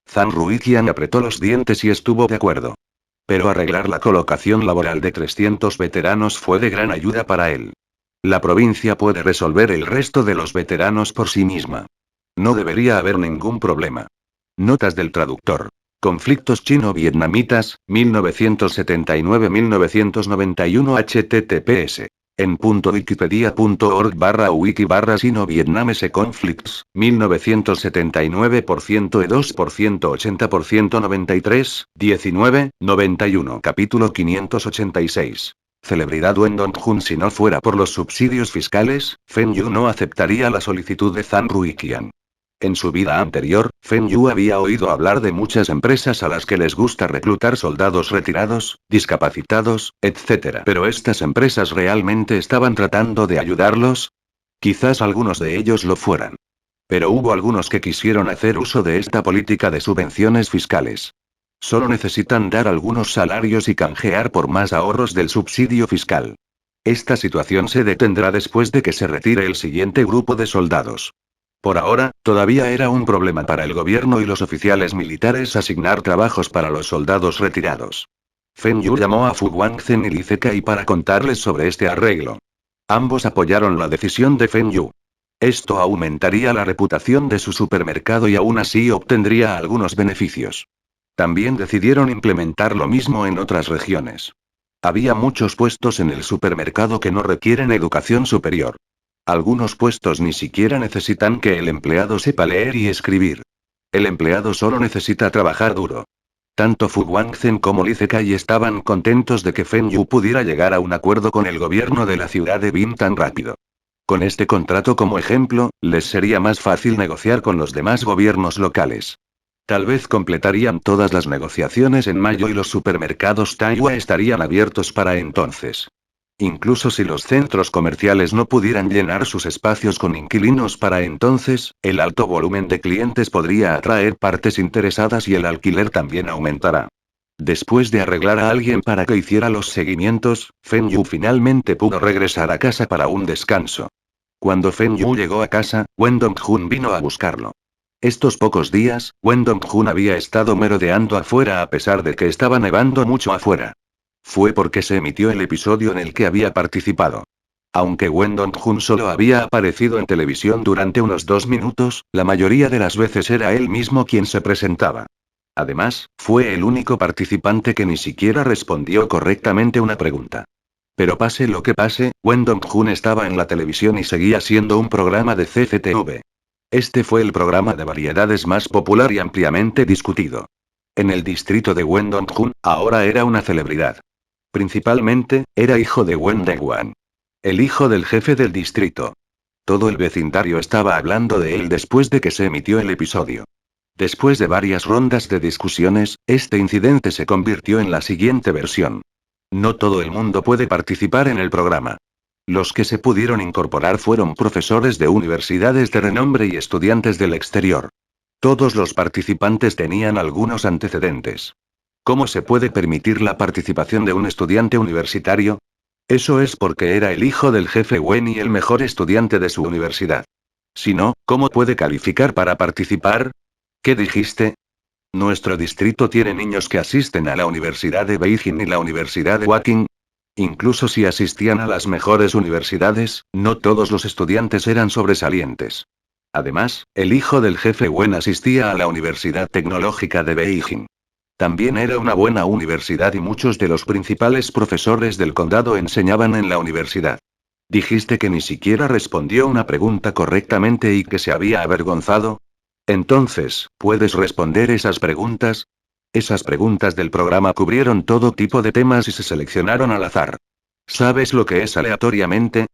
Zhang Ruiqian apretó los dientes y estuvo de acuerdo. Pero arreglar la colocación laboral de 300 veteranos fue de gran ayuda para él. La provincia puede resolver el resto de los veteranos por sí misma. No debería haber ningún problema. Notas del traductor. Conflictos chino-vietnamitas, 1979-1991 https. En .wikipedia.org/wiki/Sino-Vietnamese Conflicts, 1979 %E2 80 93, 19, 91. Capítulo 586. Celebridad Wendong Jun. Si no fuera por los subsidios fiscales, Feng Yu no aceptaría la solicitud de Zhang Ruiqian. En su vida anterior, Feng Yu había oído hablar de muchas empresas a las que les gusta reclutar soldados retirados, discapacitados, etc. Pero ¿estas empresas realmente estaban tratando de ayudarlos? Quizás algunos de ellos lo fueran. Pero hubo algunos que quisieron hacer uso de esta política de subvenciones fiscales. Solo necesitan dar algunos salarios y canjear por más ahorros del subsidio fiscal. Esta situación se detendrá después de que se retire el siguiente grupo de soldados. Por ahora, todavía era un problema para el gobierno y los oficiales militares asignar trabajos para los soldados retirados. Feng Yu llamó a Fu Guangzhen y Li Zekai para contarles sobre este arreglo. Ambos apoyaron la decisión de Feng Yu. Esto aumentaría la reputación de su supermercado y aún así obtendría algunos beneficios. También decidieron implementar lo mismo en otras regiones. Había muchos puestos en el supermercado que no requieren educación superior. Algunos puestos ni siquiera necesitan que el empleado sepa leer y escribir. El empleado solo necesita trabajar duro. Tanto Fu Guangzhen como Li Zekai estaban contentos de que Feng Yu pudiera llegar a un acuerdo con el gobierno de la ciudad de Bin tan rápido. Con este contrato como ejemplo, les sería más fácil negociar con los demás gobiernos locales. Tal vez completarían todas las negociaciones en mayo y los supermercados Taiwa estarían abiertos para entonces. Incluso si los centros comerciales no pudieran llenar sus espacios con inquilinos para entonces, el alto volumen de clientes podría atraer partes interesadas y el alquiler también aumentará. Después de arreglar a alguien para que hiciera los seguimientos, Feng Yu finalmente pudo regresar a casa para un descanso. Cuando Feng Yu llegó a casa, Wendong Jun vino a buscarlo. Estos pocos días, Wendong Jun había estado merodeando afuera a pesar de que estaba nevando mucho afuera. Fue porque se emitió el episodio en el que había participado. Aunque Wendong Jun solo había aparecido en televisión durante unos 2 minutos, la mayoría de las veces era él mismo quien se presentaba. Además, fue el único participante que ni siquiera respondió correctamente una pregunta. Pero pase lo que pase, Wendong Jun estaba en la televisión y seguía siendo un programa de CCTV. Este fue el programa de variedades más popular y ampliamente discutido. En el distrito de Wendong Jun, ahora era una celebridad. Principalmente, era hijo de Wen Dengwan. El hijo del jefe del distrito. Todo el vecindario estaba hablando de él después de que se emitió el episodio. Después de varias rondas de discusiones, este incidente se convirtió en la siguiente versión. No todo el mundo puede participar en el programa. Los que se pudieron incorporar fueron profesores de universidades de renombre y estudiantes del exterior. Todos los participantes tenían algunos antecedentes. ¿Cómo se puede permitir la participación de un estudiante universitario? Eso es porque era el hijo del jefe Wen y el mejor estudiante de su universidad. Si no, ¿cómo puede calificar para participar? ¿Qué dijiste? Nuestro distrito tiene niños que asisten a la Universidad de Beijing y la Universidad de Waking. Incluso si asistían a las mejores universidades, no todos los estudiantes eran sobresalientes. Además, el hijo del jefe Wen asistía a la Universidad Tecnológica de Beijing. También era una buena universidad y muchos de los principales profesores del condado enseñaban en la universidad. Dijiste que ni siquiera respondió una pregunta correctamente y que se había avergonzado. Entonces, ¿puedes responder esas preguntas? Esas preguntas del programa cubrieron todo tipo de temas y se seleccionaron al azar. ¿Sabes lo que es aleatoriamente?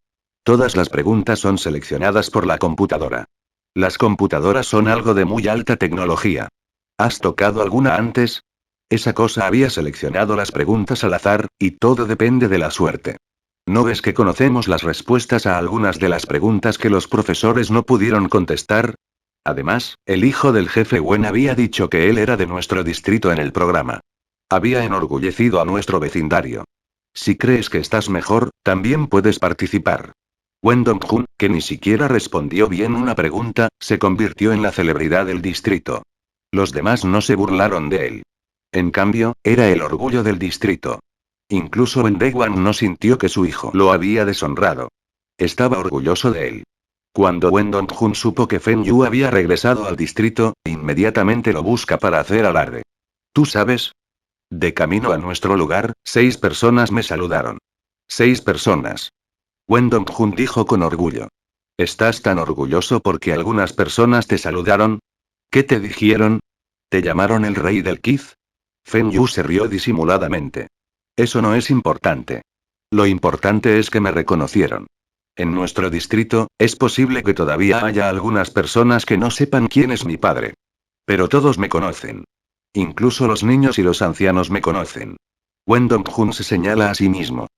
Todas las preguntas son seleccionadas por la computadora. Las computadoras son algo de muy alta tecnología. ¿Has tocado alguna antes? Esa cosa había seleccionado las preguntas al azar, y todo depende de la suerte. ¿No ves que conocemos las respuestas a algunas de las preguntas que los profesores no pudieron contestar? Además, el hijo del jefe Wen había dicho que él era de nuestro distrito en el programa. Había enorgullecido a nuestro vecindario. Si crees que estás mejor, también puedes participar. Wen Dong-jun, que ni siquiera respondió bien una pregunta, se convirtió en la celebridad del distrito. Los demás no se burlaron de él. En cambio, era el orgullo del distrito. Incluso Wen Daewon no sintió que su hijo lo había deshonrado. Estaba orgulloso de él. Cuando Wen Dong-jun supo que Feng Yu había regresado al distrito, inmediatamente lo busca para hacer alarde. ¿Tú sabes? De camino a nuestro lugar, 6 personas me saludaron. 6 personas. Wen Dong-jun dijo con orgullo. ¿Estás tan orgulloso porque algunas personas te saludaron? ¿Qué te dijeron? ¿Te llamaron el rey del Kiz? Feng Yu se rió disimuladamente. Eso no es importante. Lo importante es que me reconocieron. En nuestro distrito, es posible que todavía haya algunas personas que no sepan quién es mi padre. Pero todos me conocen. Incluso los niños y los ancianos me conocen. Wen Dong-jun se señala a sí mismo.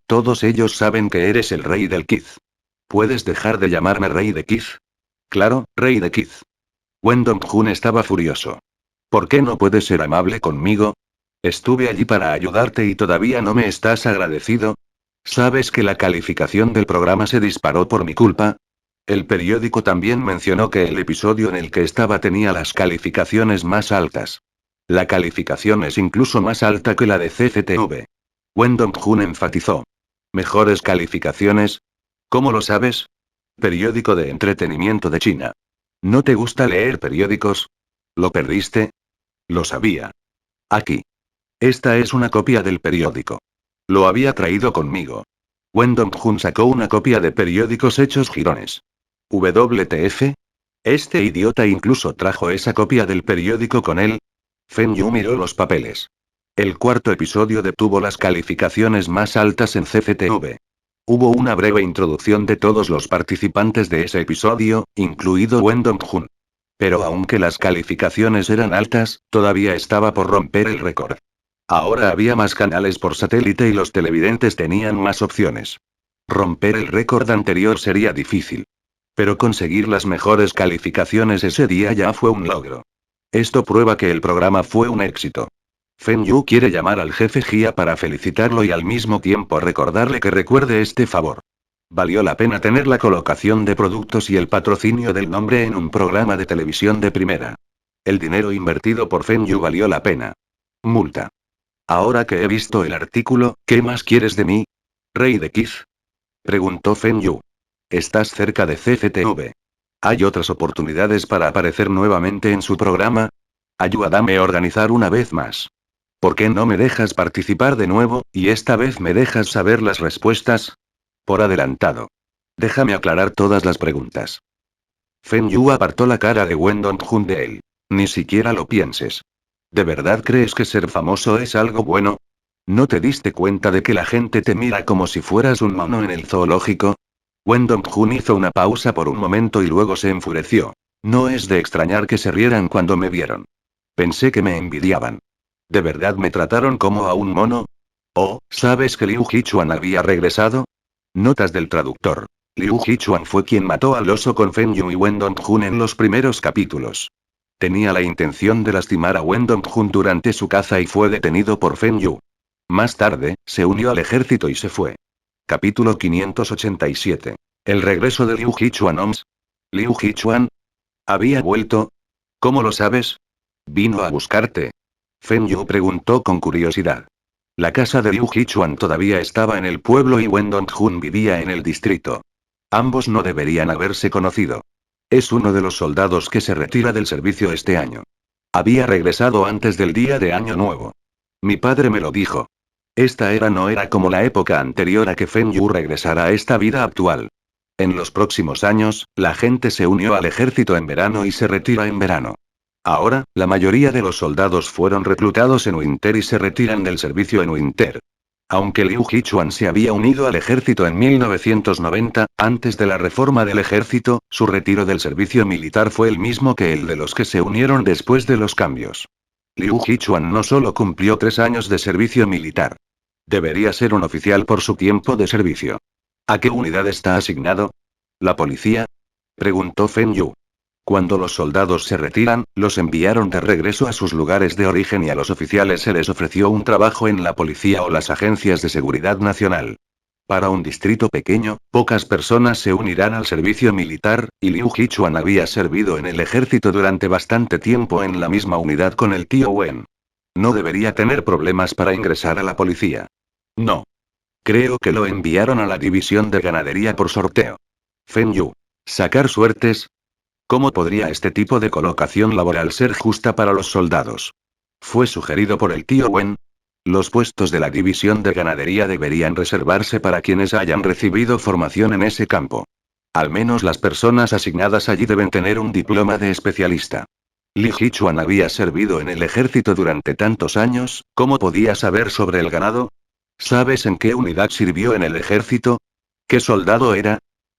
Todos ellos saben que eres el rey del Kiz. ¿Puedes dejar de llamarme rey de Kiz? Claro, rey de Kiz. Wen Dong-jun estaba furioso. ¿Por qué no puedes ser amable conmigo? Estuve allí para ayudarte y todavía no me estás agradecido. ¿Sabes que la calificación del programa se disparó por mi culpa? El periódico también mencionó que el episodio en el que estaba tenía las calificaciones más altas. La calificación es incluso más alta que la de CCTV. Wen Dong-jun enfatizó. ¿Mejores calificaciones? ¿Cómo lo sabes? Periódico de entretenimiento de China. ¿No te gusta leer periódicos? ¿Lo perdiste? Lo sabía. Aquí. Esta es una copia del periódico. Lo había traído conmigo. Wen Dong-jun sacó una copia de periódicos hechos jirones. ¿WTF? ¿Este idiota incluso trajo esa copia del periódico con él? Feng Yu miró los papeles. El cuarto episodio detuvo las calificaciones más altas en CCTV. Hubo una breve introducción de todos los participantes de ese episodio, incluido Wen Dong-jun. Pero aunque las calificaciones eran altas, todavía estaba por romper el récord. Ahora había más canales por satélite y los televidentes tenían más opciones. Romper el récord anterior sería difícil. Pero conseguir las mejores calificaciones ese día ya fue un logro. Esto prueba que el programa fue un éxito. Feng Yu quiere llamar al jefe Jia para felicitarlo y al mismo tiempo recordarle que recuerde este favor. Valió la pena tener la colocación de productos y el patrocinio del nombre en un programa de televisión de primera. El dinero invertido por Feng Yu valió la pena. Multa. Ahora que he visto el artículo, ¿qué más quieres de mí? ¿Rey de Kiz? Preguntó Feng Yu. Estás cerca de CCTV. ¿Hay otras oportunidades para aparecer nuevamente en su programa? Ayúdame a organizar una vez más. ¿Por qué no me dejas participar de nuevo, y esta vez me dejas saber las respuestas? Por adelantado. Déjame aclarar todas las preguntas. Feng Yu apartó la cara de Wen Dong-jun de él. Ni siquiera lo pienses. ¿De verdad crees que ser famoso es algo bueno? ¿No te diste cuenta de que la gente te mira como si fueras un mono en el zoológico? Wen Dong-jun hizo una pausa por un momento y luego se enfureció. No es de extrañar que se rieran cuando me vieron. Pensé que me envidiaban. ¿De verdad me trataron como a un mono? Oh, ¿sabes que Liu Hichuan había regresado? Notas del traductor. Liu Hichuan fue quien mató al oso con Feng Yu y Wen Dongjun en los primeros capítulos. Tenía la intención de lastimar a Wen Dongjun durante su caza y fue detenido por Feng Yu. Más tarde, se unió al ejército y se fue. Capítulo 587. El regreso de Liu Hichuan OMS. ¿Liu Hichuan? ¿Había vuelto? ¿Cómo lo sabes? Vino a buscarte. Feng Yu preguntó con curiosidad. La casa de Liu Hichuan todavía estaba en el pueblo y Wen Dongjun vivía en el distrito. Ambos no deberían haberse conocido. Es uno de los soldados que se retira del servicio este año. Había regresado antes del día de Año Nuevo. Mi padre me lo dijo. Esta era no era como la época anterior a que Feng Yu regresara a esta vida actual. En los próximos años, la gente se unió al ejército en verano y se retira en verano. Ahora, la mayoría de los soldados fueron reclutados en Winter y se retiran del servicio en Winter. Aunque Liu Hichuan se había unido al ejército en 1990, antes de la reforma del ejército, su retiro del servicio militar fue el mismo que el de los que se unieron después de los cambios. Liu Hichuan no solo cumplió 3 años de servicio militar. Debería ser un oficial por su tiempo de servicio. ¿A qué unidad está asignado? ¿La policía? Preguntó Feng Yu. Cuando los soldados se retiran, los enviaron de regreso a sus lugares de origen y a los oficiales se les ofreció un trabajo en la policía o las agencias de seguridad nacional. Para un distrito pequeño, pocas personas se unirán al servicio militar, y Liu Hichuan había servido en el ejército durante bastante tiempo en la misma unidad con el tío Wen. No debería tener problemas para ingresar a la policía. No. Creo que lo enviaron a la división de ganadería por sorteo. Feng Yu. ¿Sacar suertes? ¿Cómo podría este tipo de colocación laboral ser justa para los soldados? Fue sugerido por el tío Wen. Los puestos de la división de ganadería deberían reservarse para quienes hayan recibido formación en ese campo. Al menos las personas asignadas allí deben tener un diploma de especialista. Li Hichuan había servido en el ejército durante tantos años, ¿cómo podía saber sobre el ganado? ¿Sabes en qué unidad sirvió en el ejército? ¿Qué soldado era?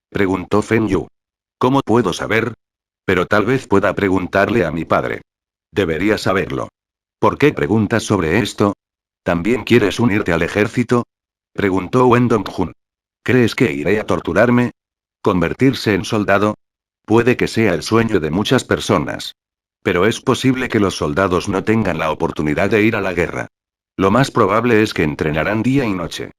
Preguntó Feng Yu. ¿Cómo puedo saber? Pero tal vez pueda preguntarle a mi padre. Debería saberlo. ¿Por qué preguntas sobre esto? ¿También quieres unirte al ejército? Preguntó Wen Dongjun. ¿Crees que iré a torturarme? ¿Convertirse en soldado? Puede que sea el sueño de muchas personas. Pero es posible que los soldados no tengan la oportunidad de ir a la guerra. Lo más probable es que entrenarán día y noche.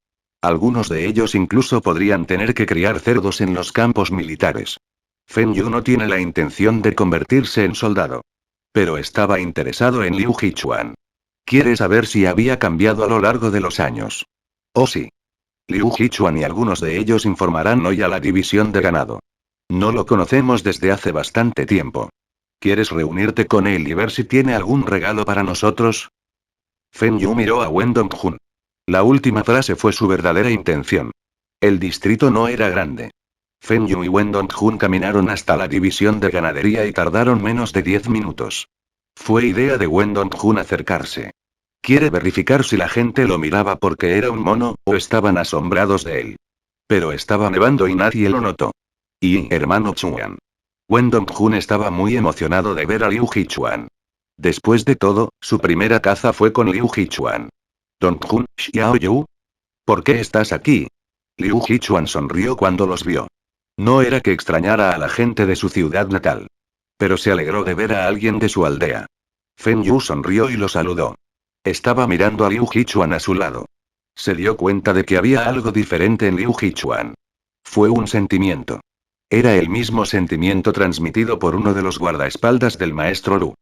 Algunos de ellos incluso podrían tener que criar cerdos en los campos militares. Feng Yu no tiene la intención de convertirse en soldado. Pero estaba interesado en Liu Hichuan. Quiere saber si había cambiado a lo largo de los años. Oh sí. Liu Hichuan y algunos de ellos informarán hoy a la división de ganado. No lo conocemos desde hace bastante tiempo. ¿Quieres reunirte con él y ver si tiene algún regalo para nosotros? Feng Yu miró a Wen Dongjun. La última frase fue su verdadera intención. El distrito no era grande. Feng Yu y Wen Dongjun caminaron hasta la división de ganadería y tardaron menos de 10 minutos. Fue idea de Wen Dongjun acercarse. Quiere verificar si la gente lo miraba porque era un mono, o estaban asombrados de él. Pero estaba nevando y nadie lo notó. Y, hermano Chuan. Wen Dongjun estaba muy emocionado de ver a Liu Hichuan. Después de todo, su primera caza fue con Liu Hichuan. Dongjun, Xiao Yu. ¿Por qué estás aquí? Liu Hichuan sonrió cuando los vio. No era que extrañara a la gente de su ciudad natal. Pero se alegró de ver a alguien de su aldea. Feng Yu sonrió y lo saludó. Estaba mirando a Liu Hichuan a su lado. Se dio cuenta de que había algo diferente en Liu Hichuan. Fue un sentimiento. Era el mismo sentimiento transmitido por uno de los guardaespaldas del maestro Lu.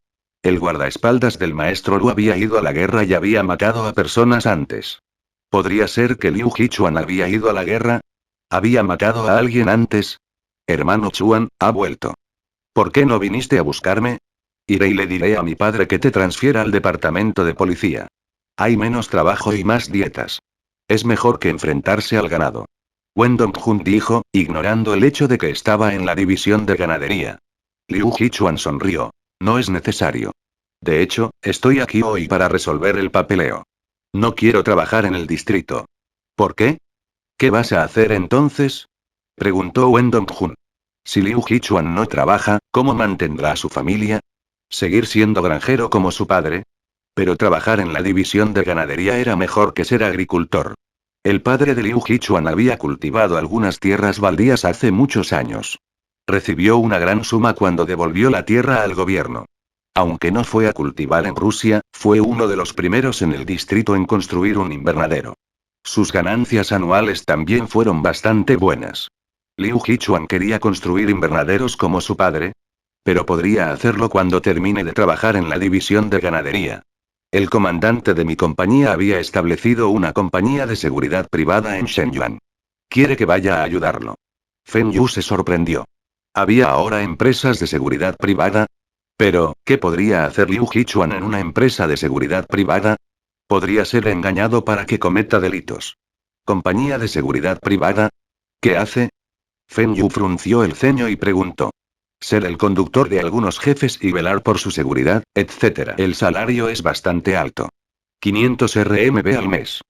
El guardaespaldas del maestro Lu había ido a la guerra y había matado a personas antes. ¿Podría ser que Liu Hichuan había ido a la guerra? ¿Había matado a alguien antes? Hermano Chuan, ha vuelto. ¿Por qué no viniste a buscarme? Iré y le diré a mi padre que te transfiera al departamento de policía. Hay menos trabajo y más dietas. Es mejor que enfrentarse al ganado. Wen Dongjun dijo, ignorando el hecho de que estaba en la división de ganadería. Liu Hichuan sonrió. No es necesario. De hecho, estoy aquí hoy para resolver el papeleo. No quiero trabajar en el distrito. ¿Por qué? ¿Qué vas a hacer entonces? Preguntó Wen Dongjun. Si Liu Hichuan no trabaja, ¿cómo mantendrá a su familia? ¿Seguir siendo granjero como su padre? Pero trabajar en la división de ganadería era mejor que ser agricultor. El padre de Liu Hichuan había cultivado algunas tierras baldías hace muchos años. Recibió una gran suma cuando devolvió la tierra al gobierno. Aunque no fue a cultivar en Rusia, fue uno de los primeros en el distrito en construir un invernadero. Sus ganancias anuales también fueron bastante buenas. Liu Hichuan quería construir invernaderos como su padre, pero podría hacerlo cuando termine de trabajar en la división de ganadería. El comandante de mi compañía había establecido una compañía de seguridad privada en Shenyuan. Quiere que vaya a ayudarlo. Feng Yu se sorprendió. ¿Había ahora empresas de seguridad privada? Pero, ¿qué podría hacer Liu Hichuan en una empresa de seguridad privada? Podría ser engañado para que cometa delitos. ¿Compañía de seguridad privada? ¿Qué hace? Feng Yu frunció el ceño y preguntó. Ser el conductor de algunos jefes y velar por su seguridad, etc. El salario es bastante alto. 500 RMB al mes.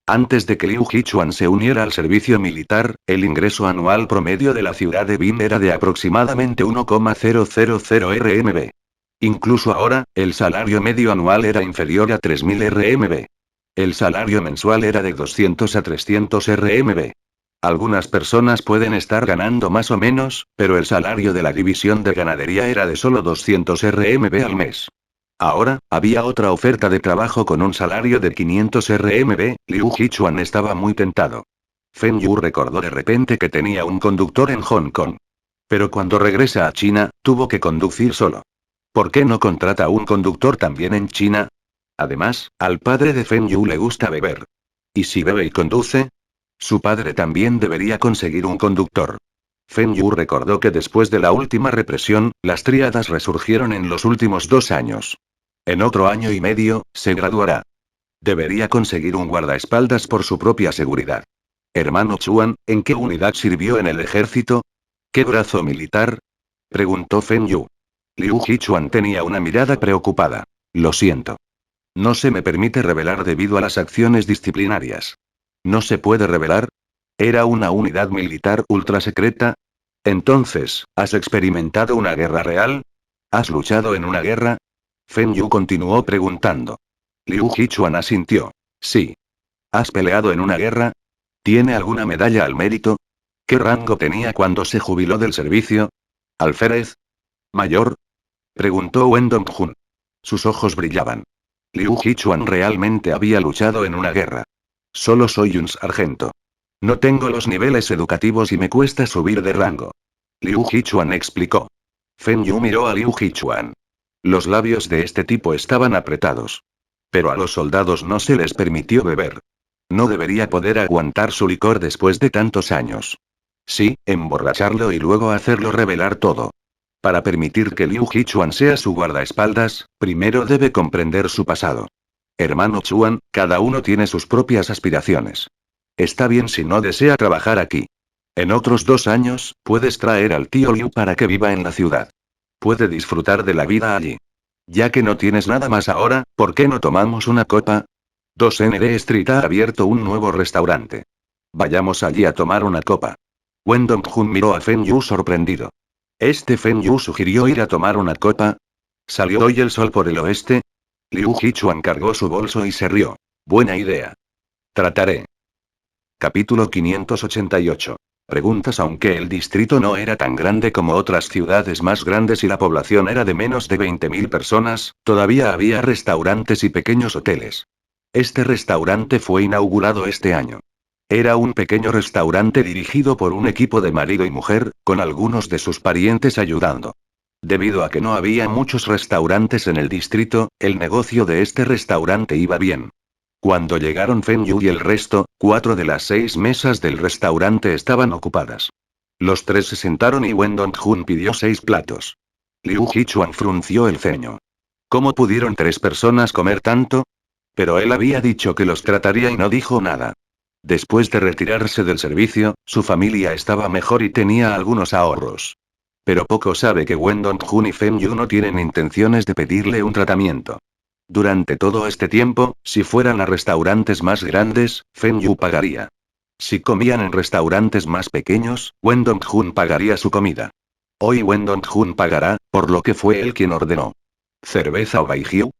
Antes de que Liu Hichuan se uniera al servicio militar, el ingreso anual promedio de la ciudad de Bin era de aproximadamente 1,000 RMB. Incluso ahora, el salario medio anual era inferior a 3.000 RMB. El salario mensual era de 200 a 300 RMB. Algunas personas pueden estar ganando más o menos, pero el salario de la división de ganadería era de solo 200 RMB al mes. Ahora, había otra oferta de trabajo con un salario de 500 RMB, Liu Hichuan estaba muy tentado. Feng Yu recordó de repente que tenía un conductor en Hong Kong. Pero cuando regresa a China, tuvo que conducir solo. ¿Por qué no contrata un conductor también en China? Además, al padre de Feng Yu le gusta beber. ¿Y si bebe y conduce? Su padre también debería conseguir un conductor. Feng Yu recordó que después de la última represión, las tríadas resurgieron en los últimos 2 años. En otro año y medio, se graduará. Debería conseguir un guardaespaldas por su propia seguridad. Hermano Chuan, ¿en qué unidad sirvió en el ejército? ¿Qué brazo militar? Preguntó Feng Yu. Liu Hichuan tenía una mirada preocupada. Lo siento. No se me permite revelar debido a las acciones disciplinarias. ¿No se puede revelar? ¿Era una unidad militar ultra secreta? Entonces, ¿has experimentado una guerra real? ¿Has luchado en una guerra? Feng Yu continuó preguntando. Liu Hichuan asintió. Sí. ¿Has peleado en una guerra? ¿Tiene alguna medalla al mérito? ¿Qué rango tenía cuando se jubiló del servicio? ¿Alférez? ¿Mayor? Preguntó Wen Dongjun. Sus ojos brillaban. Liu Hichuan realmente había luchado en una guerra. Solo soy un sargento. No tengo los niveles educativos y me cuesta subir de rango. Liu Hichuan explicó. Feng Yu miró a Liu Hichuan. Los labios de este tipo estaban apretados. Pero a los soldados no se les permitió beber. No debería poder aguantar su licor después de tantos años. Sí, emborracharlo y luego hacerlo revelar todo. Para permitir que Liu Hichuan sea su guardaespaldas, primero debe comprender su pasado. Hermano Chuan, cada uno tiene sus propias aspiraciones. Está bien si no desea trabajar aquí. En otros 2 años, puedes traer al tío Liu para que viva en la ciudad. Puede disfrutar de la vida allí. Ya que no tienes nada más ahora, ¿por qué no tomamos una copa? 2ND Street ha abierto un nuevo restaurante. Vayamos allí a tomar una copa. Wen Dongjun miró a Feng Yu sorprendido. Feng Yu sugirió ir a tomar una copa. ¿Salió hoy el sol por el oeste? Liu Hichuan cargó su bolso y se rió. Buena idea. Trataré. Capítulo 588. Preguntas. Aunque el distrito no era tan grande como otras ciudades más grandes y la población era de menos de 20.000 personas, todavía había restaurantes y pequeños hoteles. Este restaurante fue inaugurado este año. Era un pequeño restaurante dirigido por un equipo de marido y mujer, con algunos de sus parientes ayudando. Debido a que no había muchos restaurantes en el distrito, el negocio de este restaurante iba bien. Cuando llegaron Feng Yu y el resto, 4 de las 6 mesas del restaurante estaban ocupadas. Los 3 se sentaron y Wen Dongjun pidió 6 platos. Liu Hichuan frunció el ceño. ¿Cómo pudieron 3 personas comer tanto? Pero él había dicho que los trataría y no dijo nada. Después de retirarse del servicio, su familia estaba mejor y tenía algunos ahorros. Pero poco sabe que Wen Dongjun y Feng Yu no tienen intenciones de pedirle un tratamiento. Durante todo este tiempo, si fueran a restaurantes más grandes, Feng Yu pagaría. Si comían en restaurantes más pequeños, Wendong Jun pagaría su comida. Hoy Wendong Jun pagará, por lo que fue él quien ordenó. ¿Cerveza o baijiu?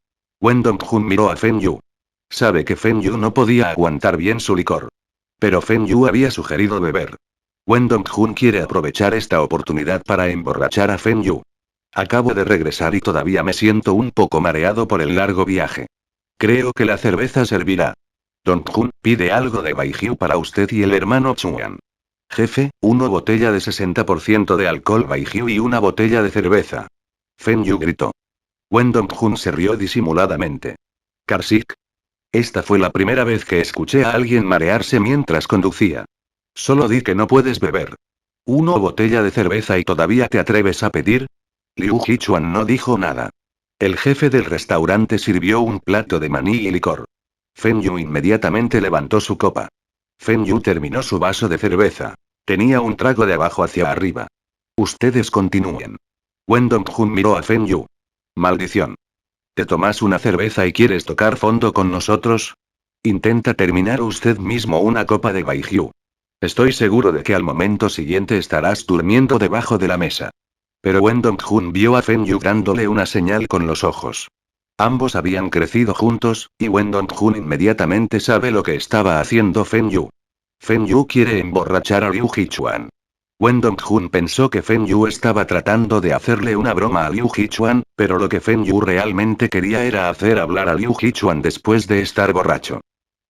Wendong Jun miró a Feng Yu. Sabe que Feng Yu no podía aguantar bien su licor. Pero Feng Yu había sugerido beber. Wendong Jun quiere aprovechar esta oportunidad para emborrachar a Feng Yu. Acabo de regresar y todavía me siento un poco mareado por el largo viaje. Creo que la cerveza servirá. Don Jun, pide algo de baijiu para usted y el hermano Chuan. Jefe, una botella de 60% de alcohol baijiu y una botella de cerveza. Feng Yu gritó. Wendong Jun se rió disimuladamente. Karsik. Esta fue la primera vez que escuché a alguien marearse mientras conducía. Solo di que no puedes beber. Una botella de cerveza y todavía te atreves a pedir. Liu Hichuan no dijo nada. El jefe del restaurante sirvió un plato de maní y licor. Feng Yu inmediatamente levantó su copa. Feng Yu terminó su vaso de cerveza. Tenía un trago de abajo hacia arriba. Ustedes continúen. Wendong Jun miró a Feng Yu. Maldición. ¿Te tomas una cerveza y quieres tocar fondo con nosotros? Intenta terminar usted mismo una copa de baijiu. Estoy seguro de que al momento siguiente estarás durmiendo debajo de la mesa. Pero Wendong Jun vio a Feng Yu dándole una señal con los ojos. Ambos habían crecido juntos, y Wendong Jun inmediatamente sabe lo que estaba haciendo Feng Yu. Feng Yu quiere emborrachar a Liu Hichuan. Wendong Jun pensó que Feng Yu estaba tratando de hacerle una broma a Liu Hichuan, pero lo que Feng Yu realmente quería era hacer hablar a Liu Hichuan después de estar borracho.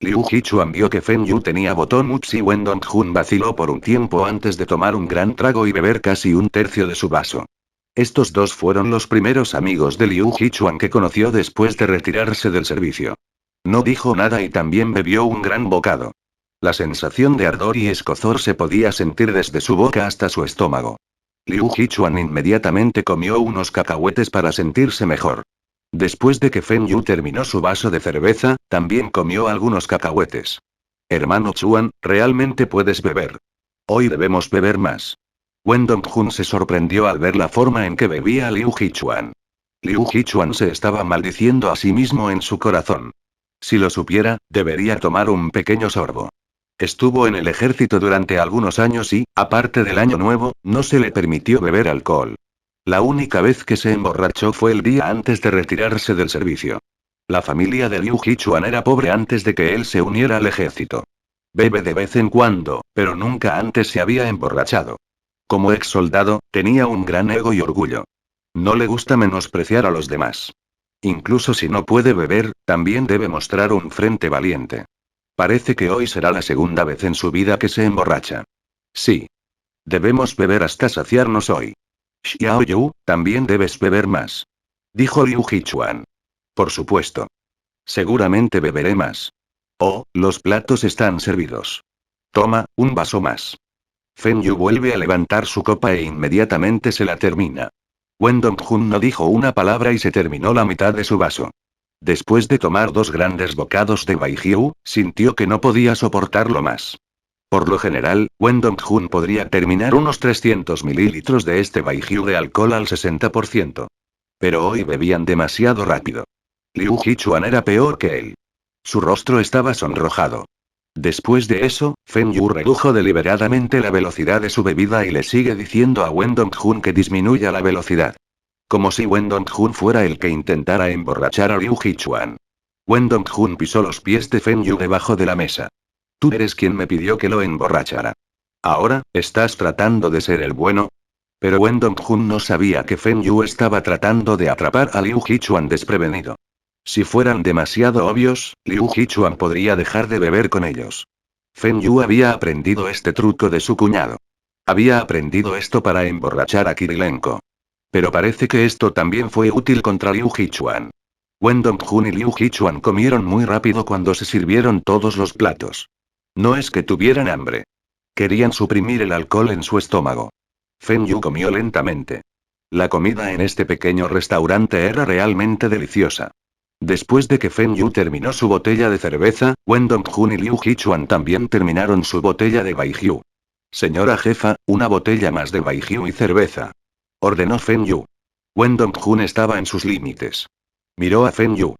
Liu Hichuan vio que Feng Yu tenía botón ups y Wendong Jun vaciló por un tiempo antes de tomar un gran trago y beber casi un tercio de su vaso. Estos dos fueron los primeros amigos de Liu Hichuan que conoció después de retirarse del servicio. No dijo nada y también bebió un gran bocado. La sensación de ardor y escozor se podía sentir desde su boca hasta su estómago. Liu Hichuan inmediatamente comió unos cacahuetes para sentirse mejor. Después de que Feng Yu terminó su vaso de cerveza, también comió algunos cacahuetes. Hermano Chuan, realmente puedes beber. Hoy debemos beber más. Wendong Jun se sorprendió al ver la forma en que bebía Liu Hichuan. Liu Hichuan se estaba maldiciendo a sí mismo en su corazón. Si lo supiera, debería tomar un pequeño sorbo. Estuvo en el ejército durante algunos años y, aparte del año nuevo, no se le permitió beber alcohol. La única vez que se emborrachó fue el día antes de retirarse del servicio. La familia de Liu Hichuan era pobre antes de que él se uniera al ejército. Bebe de vez en cuando, pero nunca antes se había emborrachado. Como ex soldado, tenía un gran ego y orgullo. No le gusta menospreciar a los demás. Incluso si no puede beber, también debe mostrar un frente valiente. Parece que hoy será la segunda vez en su vida que se emborracha. Sí. Debemos beber hasta saciarnos hoy. Xiao Yu, también debes beber más. Dijo Liu Hichuan. Por supuesto. Seguramente beberé más. Oh, los platos están servidos. Toma, un vaso más. Feng Yu vuelve a levantar su copa e inmediatamente se la termina. Wendong Jun no dijo una palabra y se terminó la mitad de su vaso. Después de tomar dos grandes bocados de baijiu, sintió que no podía soportarlo más. Por lo general, Wendong Jun podría terminar unos 300 mililitros de este baijiu de alcohol al 60%. Pero hoy bebían demasiado rápido. Liu Hichuan era peor que él. Su rostro estaba sonrojado. Después de eso, Feng Yu redujo deliberadamente la velocidad de su bebida y le sigue diciendo a Wendong Jun que disminuya la velocidad. Como si Wendong Jun fuera el que intentara emborrachar a Liu Hichuan. Wendong Jun pisó los pies de Feng Yu debajo de la mesa. Tú eres quien me pidió que lo emborrachara. Ahora, ¿estás tratando de ser el bueno? Pero Wendong Jun no sabía que Feng Yu estaba tratando de atrapar a Liu Hichuan desprevenido. Si fueran demasiado obvios, Liu Hichuan podría dejar de beber con ellos. Feng Yu había aprendido este truco de su cuñado. Había aprendido esto para emborrachar a Kirilenko. Pero parece que esto también fue útil contra Liu Hichuan. Wendong Jun y Liu Hichuan comieron muy rápido cuando se sirvieron todos los platos. No es que tuvieran hambre. Querían suprimir el alcohol en su estómago. Feng Yu comió lentamente. La comida en este pequeño restaurante era realmente deliciosa. Después de que Feng Yu terminó su botella de cerveza, Wendong Jun y Liu Hichuan también terminaron su botella de baijiu. Señora jefa, una botella más de baijiu y cerveza. Ordenó Feng Yu. Wendong Jun estaba en sus límites. Miró a Feng Yu.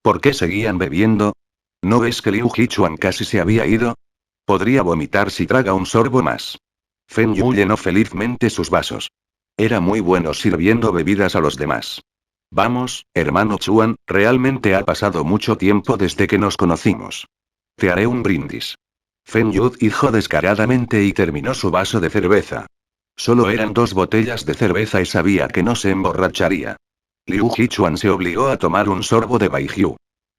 ¿Por qué seguían bebiendo? ¿No ves que Liu Hichuan casi se había ido? Podría vomitar si traga un sorbo más. Feng Yu llenó felizmente sus vasos. Era muy bueno sirviendo bebidas a los demás. Vamos, hermano Chuan, realmente ha pasado mucho tiempo desde que nos conocimos. Te haré un brindis. Feng Yu dijo descaradamente y terminó su vaso de cerveza. Solo eran 2 botellas de cerveza y sabía que no se emborracharía. Liu Hichuan se obligó a tomar un sorbo de baijiu.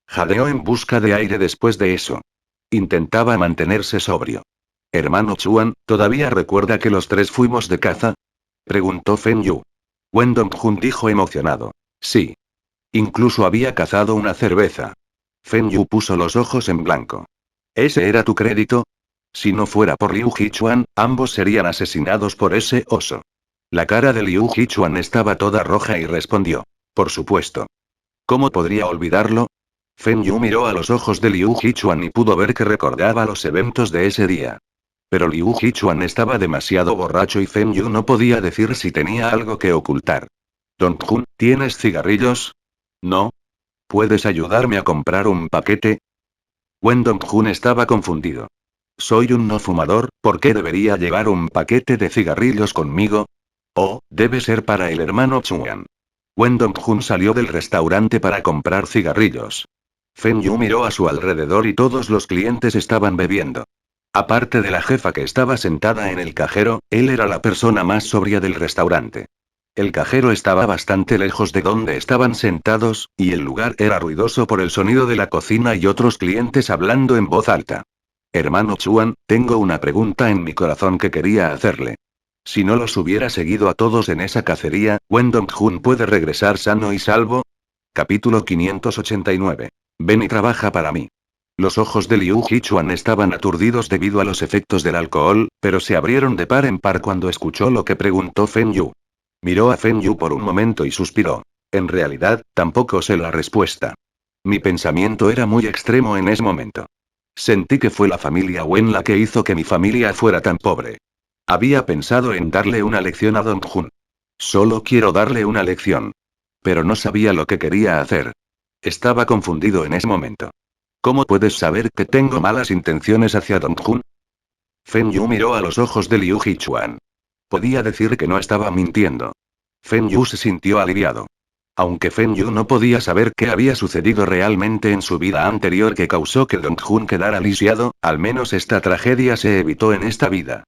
Jadeó en busca de aire después de eso. Intentaba mantenerse sobrio. Hermano Chuan, ¿todavía recuerda que los 3 fuimos de caza? Preguntó Feng Yu. Wen Dongjun dijo emocionado. Sí. Incluso había cazado una cerveza. Feng Yu puso los ojos en blanco. ¿Ese era tu crédito? Si no fuera por Liu Hichuan, ambos serían asesinados por ese oso. La cara de Liu Hichuan estaba toda roja y respondió. Por supuesto. ¿Cómo podría olvidarlo? Feng Yu miró a los ojos de Liu Hichuan y pudo ver que recordaba los eventos de ese día. Pero Liu Hichuan estaba demasiado borracho y Feng Yu no podía decir si tenía algo que ocultar. Don Jun, ¿tienes cigarrillos? No. ¿Puedes ayudarme a comprar un paquete? Wen Dongjun estaba confundido. Soy un no fumador, ¿por qué debería llevar un paquete de cigarrillos conmigo? Oh, debe ser para el hermano Chuan. Wen Dongjun salió del restaurante para comprar cigarrillos. Feng Yu miró a su alrededor y todos los clientes estaban bebiendo. Aparte de la jefa que estaba sentada en el cajero, él era la persona más sobria del restaurante. El cajero estaba bastante lejos de donde estaban sentados, y el lugar era ruidoso por el sonido de la cocina y otros clientes hablando en voz alta. Hermano Chuan, tengo una pregunta en mi corazón que quería hacerle. Si no los hubiera seguido a todos en esa cacería, ¿Wen Dongjun puede regresar sano y salvo? Capítulo 589. Ven y trabaja para mí. Los ojos de Liu Hichuan estaban aturdidos debido a los efectos del alcohol, pero se abrieron de par en par cuando escuchó lo que preguntó Feng Yu. Miró a Feng Yu por un momento y suspiró. En realidad, tampoco sé la respuesta. Mi pensamiento era muy extremo en ese momento. Sentí que fue la familia Wen la que hizo que mi familia fuera tan pobre. Había pensado en darle una lección a Dong Jun. Solo quiero darle una lección. Pero no sabía lo que quería hacer. Estaba confundido en ese momento. ¿Cómo puedes saber que tengo malas intenciones hacia Dong Jun? Feng Yu miró a los ojos de Liu Hichuan. Podía decir que no estaba mintiendo. Feng Yu se sintió aliviado. Aunque Feng Yu no podía saber qué había sucedido realmente en su vida anterior que causó que Dong Jun quedara lisiado, al menos esta tragedia se evitó en esta vida.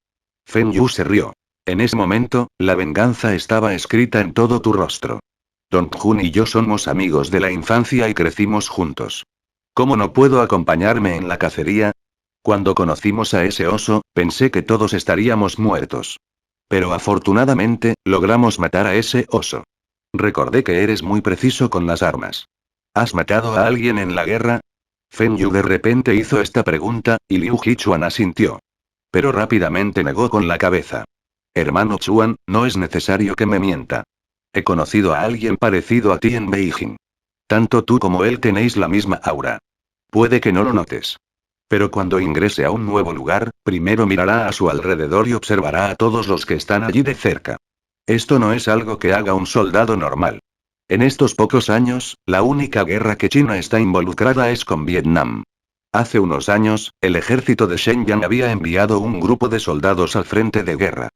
Feng Yu se rió. En ese momento, la venganza estaba escrita en todo tu rostro. Dong Jun y yo somos amigos de la infancia y crecimos juntos. ¿Cómo no puedo acompañarme en la cacería? Cuando conocimos a ese oso, pensé que todos estaríamos muertos. Pero afortunadamente, logramos matar a ese oso. Recordé que eres muy preciso con las armas. ¿Has matado a alguien en la guerra? Feng Yu de repente hizo esta pregunta, y Liu Hichuan asintió. Pero rápidamente negó con la cabeza. Hermano Chuan, no es necesario que me mienta. He conocido a alguien parecido a ti en Beijing. Tanto tú como él tenéis la misma aura. Puede que no lo notes. Pero cuando ingrese a un nuevo lugar, primero mirará a su alrededor y observará a todos los que están allí de cerca. Esto no es algo que haga un soldado normal. En estos pocos años, la única guerra que China está involucrada es con Vietnam. Hace unos años, el ejército de Shenyang había enviado un grupo de soldados al frente de guerra.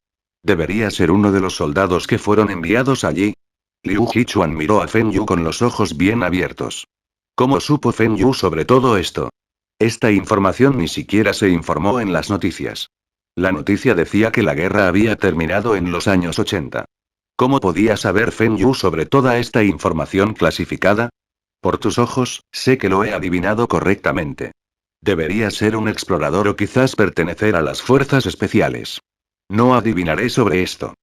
¿Debería ser uno de los soldados que fueron enviados allí? Liu Hichuan miró a Feng Yu con los ojos bien abiertos. ¿Cómo supo Feng Yu sobre todo esto? Esta información ni siquiera se informó en las noticias. La noticia decía que la guerra había terminado en los años 80. ¿Cómo podía saber Feng Yu sobre toda esta información clasificada? Por tus ojos, sé que lo he adivinado correctamente. Debería ser un explorador o quizás pertenecer a las fuerzas especiales. No adivinaré sobre esto.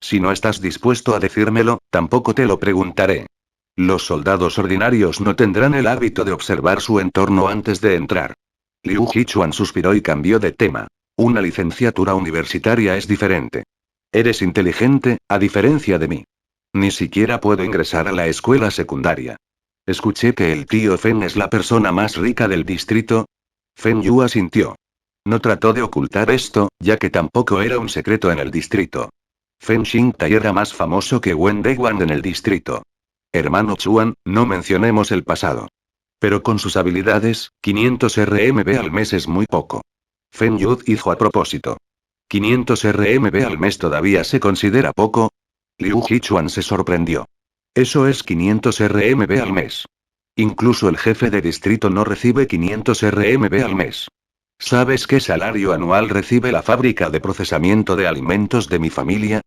Si no estás dispuesto a decírmelo, tampoco te lo preguntaré. Los soldados ordinarios no tendrán el hábito de observar su entorno antes de entrar. Liu Hichuan suspiró y cambió de tema. Una licenciatura universitaria es diferente. Eres inteligente, a diferencia de mí. Ni siquiera puedo ingresar a la escuela secundaria. Escuché que el tío Feng es la persona más rica del distrito. Feng Yu asintió. No trató de ocultar esto, ya que tampoco era un secreto en el distrito. Feng Xingtai era más famoso que Wen Deguan en el distrito. Hermano Chuan, no mencionemos el pasado. Pero con sus habilidades, 500 RMB al mes es muy poco. Feng Yu dijo a propósito. 500 RMB al mes todavía se considera poco. Liu Yichuan se sorprendió. Eso es 500 RMB al mes. Incluso el jefe de distrito no recibe 500 RMB al mes. ¿Sabes qué salario anual recibe la fábrica de procesamiento de alimentos de mi familia?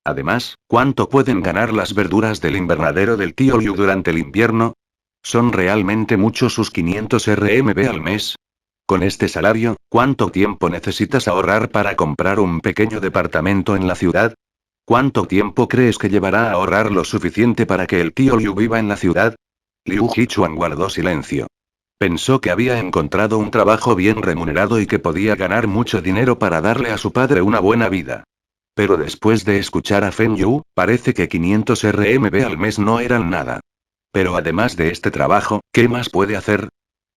Además, ¿cuánto pueden ganar las verduras del invernadero del tío Liu durante el invierno? ¿Son realmente muchos sus 500 RMB al mes? Con este salario, ¿cuánto tiempo necesitas ahorrar para comprar un pequeño departamento en la ciudad? ¿Cuánto tiempo crees que llevará a ahorrar lo suficiente para que el tío Liu viva en la ciudad? Liu Yichuan guardó silencio. Pensó que había encontrado un trabajo bien remunerado y que podía ganar mucho dinero para darle a su padre una buena vida. Pero después de escuchar a Feng Yu, parece que 500 RMB al mes no eran nada. Pero además de este trabajo, ¿qué más puede hacer?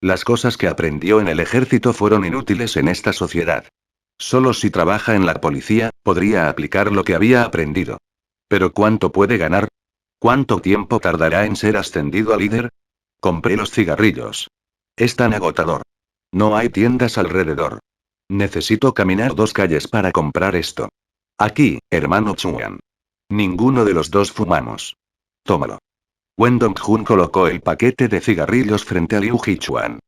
Las cosas que aprendió en el ejército fueron inútiles en esta sociedad. Solo si trabaja en la policía, podría aplicar lo que había aprendido. ¿Pero cuánto puede ganar? ¿Cuánto tiempo tardará en ser ascendido a líder? Compré los cigarrillos. Es tan agotador. No hay tiendas alrededor. Necesito caminar 2 calles para comprar esto. Aquí, hermano Chuan. Ninguno de los dos fumamos. Tómalo. Wen Dongjun colocó el paquete de cigarrillos frente a Liu Yichuan.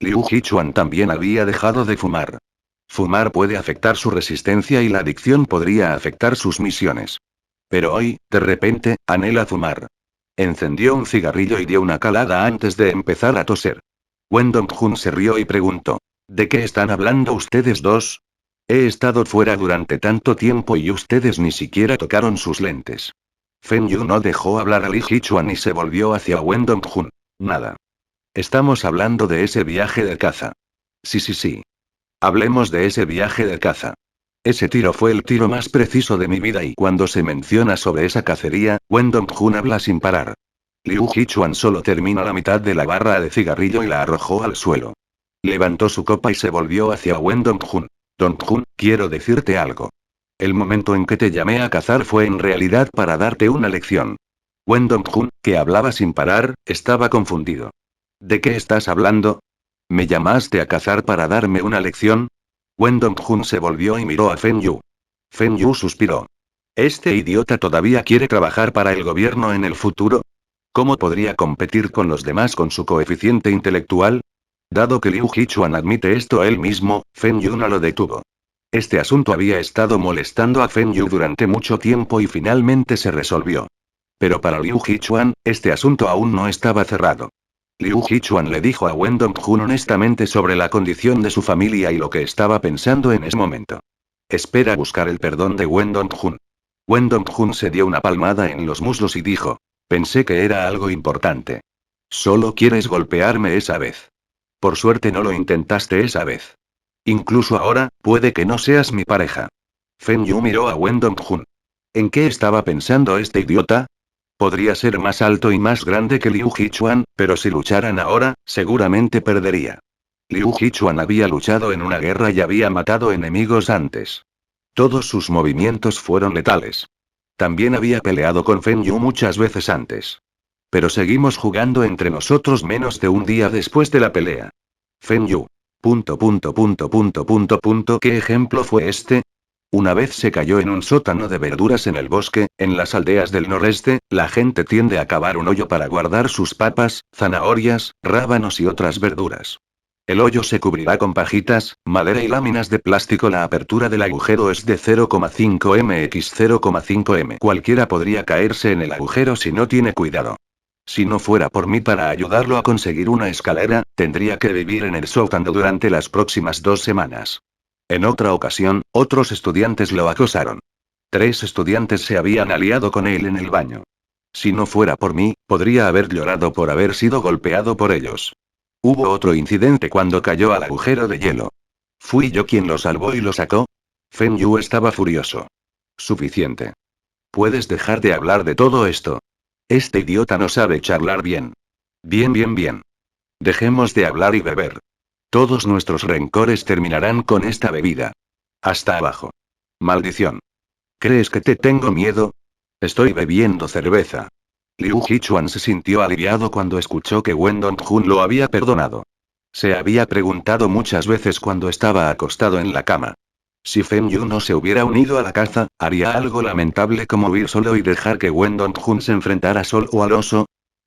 Liu Yichuan también había dejado de fumar. Fumar puede afectar su resistencia y la adicción podría afectar sus misiones. Pero hoy, de repente, anhela fumar. Encendió un cigarrillo y dio una calada antes de empezar a toser. Wen Dongjun se rió y preguntó. ¿De qué están hablando ustedes dos? He estado fuera durante tanto tiempo y ustedes ni siquiera tocaron sus lentes. Feng Yu no dejó hablar a Li Yichuan y se volvió hacia Wen Dongjun. Nada. Estamos hablando de ese viaje de caza. Sí. Hablemos de ese viaje de caza. Ese tiro fue el tiro más preciso de mi vida y cuando se menciona sobre esa cacería, Wen Dongjun habla sin parar. Liu Yichuan solo terminó la mitad de la barra de cigarrillo y la arrojó al suelo. Levantó su copa y se volvió hacia Wen Dongjun. Dongjun, quiero decirte algo. El momento en que te llamé a cazar fue en realidad para darte una lección. Wen Dongjun, que hablaba sin parar, estaba confundido. ¿De qué estás hablando? ¿Me llamaste a cazar para darme una lección? Wen Dongjun se volvió y miró a Feng Yu. Feng Yu suspiró. ¿Este idiota todavía quiere trabajar para el gobierno en el futuro? ¿Cómo podría competir con los demás con su coeficiente intelectual? Dado que Liu Yichuan admite esto a él mismo, Feng Yu no lo detuvo. Este asunto había estado molestando a Feng Yu durante mucho tiempo y finalmente se resolvió. Pero para Liu Yichuan, este asunto aún no estaba cerrado. Liu Yichuan le dijo a Wen Dongjun honestamente sobre la condición de su familia y lo que estaba pensando en ese momento. Espera buscar el perdón de Wen Dongjun. Wen Dongjun se dio una palmada en los muslos y dijo. Pensé que era algo importante. Solo quieres golpearme esa vez. Por suerte no lo intentaste esa vez. Incluso ahora, puede que no seas mi pareja. Feng Yu miró a Wen Dongjun. ¿En qué estaba pensando este idiota? Podría ser más alto y más grande que Liu Yichuan, pero si lucharan ahora, seguramente perdería. Liu Yichuan había luchado en una guerra y había matado enemigos antes. Todos sus movimientos fueron letales. También había peleado con Feng Yu muchas veces antes. Pero seguimos jugando entre nosotros menos de un día después de la pelea. Feng Yu. ¿Qué ejemplo fue este? Una vez se cayó en un sótano de verduras en el bosque, en las aldeas del noreste, la gente tiende a cavar un hoyo para guardar sus papas, zanahorias, rábanos y otras verduras. El hoyo se cubrirá con pajitas, madera y láminas de plástico. La apertura del agujero es de 0,5 x 0,5 m. Cualquiera podría caerse en el agujero si no tiene cuidado. Si no fuera por mí para ayudarlo a conseguir una escalera, tendría que vivir en el sótano durante las próximas 2 semanas. En otra ocasión, otros estudiantes lo acosaron. 3 estudiantes se habían aliado con él en el baño. Si no fuera por mí, podría haber llorado por haber sido golpeado por ellos. Hubo otro incidente cuando cayó al agujero de hielo. ¿Fui yo quien lo salvó y lo sacó? Feng Yu estaba furioso. Suficiente. ¿Puedes dejar de hablar de todo esto? Este idiota no sabe charlar bien. Bien. Dejemos de hablar y beber. Todos nuestros rencores terminarán con esta bebida. Hasta abajo. Maldición. ¿Crees que te tengo miedo? Estoy bebiendo cerveza. Liu Yichuan se sintió aliviado cuando escuchó que Wen Dongjun lo había perdonado. Se había preguntado muchas veces cuando estaba acostado en la cama. Si Feng Yu no se hubiera unido a la caza, ¿haría algo lamentable como huir solo y dejar que Wen Dong-jun se enfrentara solo al oso?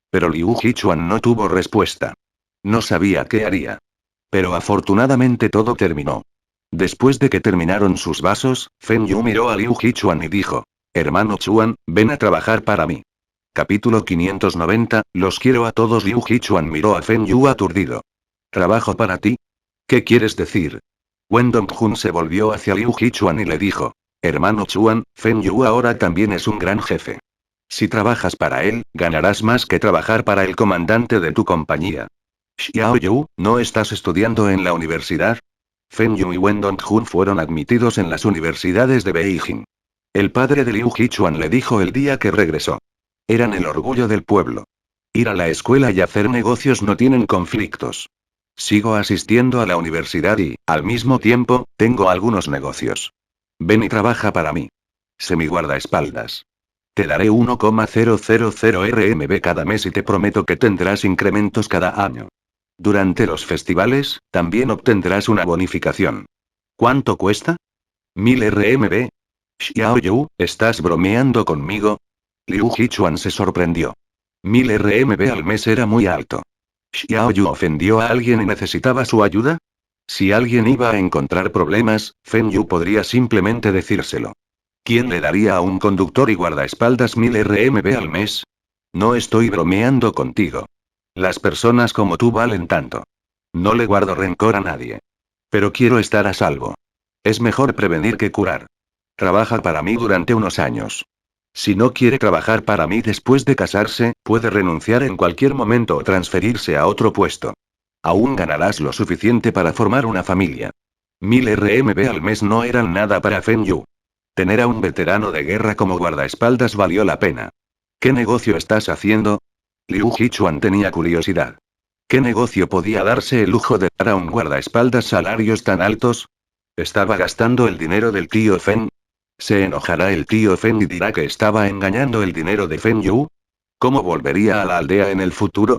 Pero Liu Yichuan no tuvo respuesta. No sabía qué haría. Pero afortunadamente todo terminó. Después de que terminaron sus vasos, Feng Yu miró a Liu Yichuan y dijo: Hermano Chuan, ven a trabajar para mí. Capítulo 590, los quiero a todos. Liu Yichuan miró a Feng Yu aturdido. ¿Trabajo para ti? ¿Qué quieres decir? Wen Dong-jun se volvió hacia Liu Yichuan y le dijo: Hermano Chuan, Feng Yu ahora también es un gran jefe. Si trabajas para él, ganarás más que trabajar para el comandante de tu compañía. Xiao Yu, ¿no estás estudiando en la universidad? Feng Yu y Wen Dong-jun fueron admitidos en las universidades de Beijing. El padre de Liu Yichuan le dijo el día que regresó. Eran el orgullo del pueblo. Ir a la escuela y hacer negocios no tienen conflictos. Sigo asistiendo a la universidad y, al mismo tiempo, tengo algunos negocios. Ven y trabaja para mí. Sé mi guardaespaldas. Te daré 1,000 RMB cada mes y te prometo que tendrás incrementos cada año. Durante los festivales, también obtendrás una bonificación. ¿Cuánto cuesta? 1000 RMB. Xiao Yu, ¿estás bromeando conmigo? Liu Yichuan se sorprendió. 1000 RMB al mes era muy alto. ¿Xiao Yu ofendió a alguien y necesitaba su ayuda? Si alguien iba a encontrar problemas, Feng Yu podría simplemente decírselo. ¿Quién le daría a un conductor y guardaespaldas 1000 RMB al mes? No estoy bromeando contigo. Las personas como tú valen tanto. No le guardo rencor a nadie. Pero quiero estar a salvo. Es mejor prevenir que curar. Trabaja para mí durante unos años. Si no quiere trabajar para mí después de casarse, puede renunciar en cualquier momento o transferirse a otro puesto. Aún ganarás lo suficiente para formar una familia. 1000 RMB al mes no eran nada para Feng Yu. Tener a un veterano de guerra como guardaespaldas valió la pena. ¿Qué negocio estás haciendo? Liu Yichuan tenía curiosidad. ¿Qué negocio podía darse el lujo de dar a un guardaespaldas salarios tan altos? ¿Estaba gastando el dinero del tío Feng? ¿Se enojará el tío Feng y dirá que estaba engañando el dinero de Feng Yu? ¿Cómo volvería a la aldea en el futuro?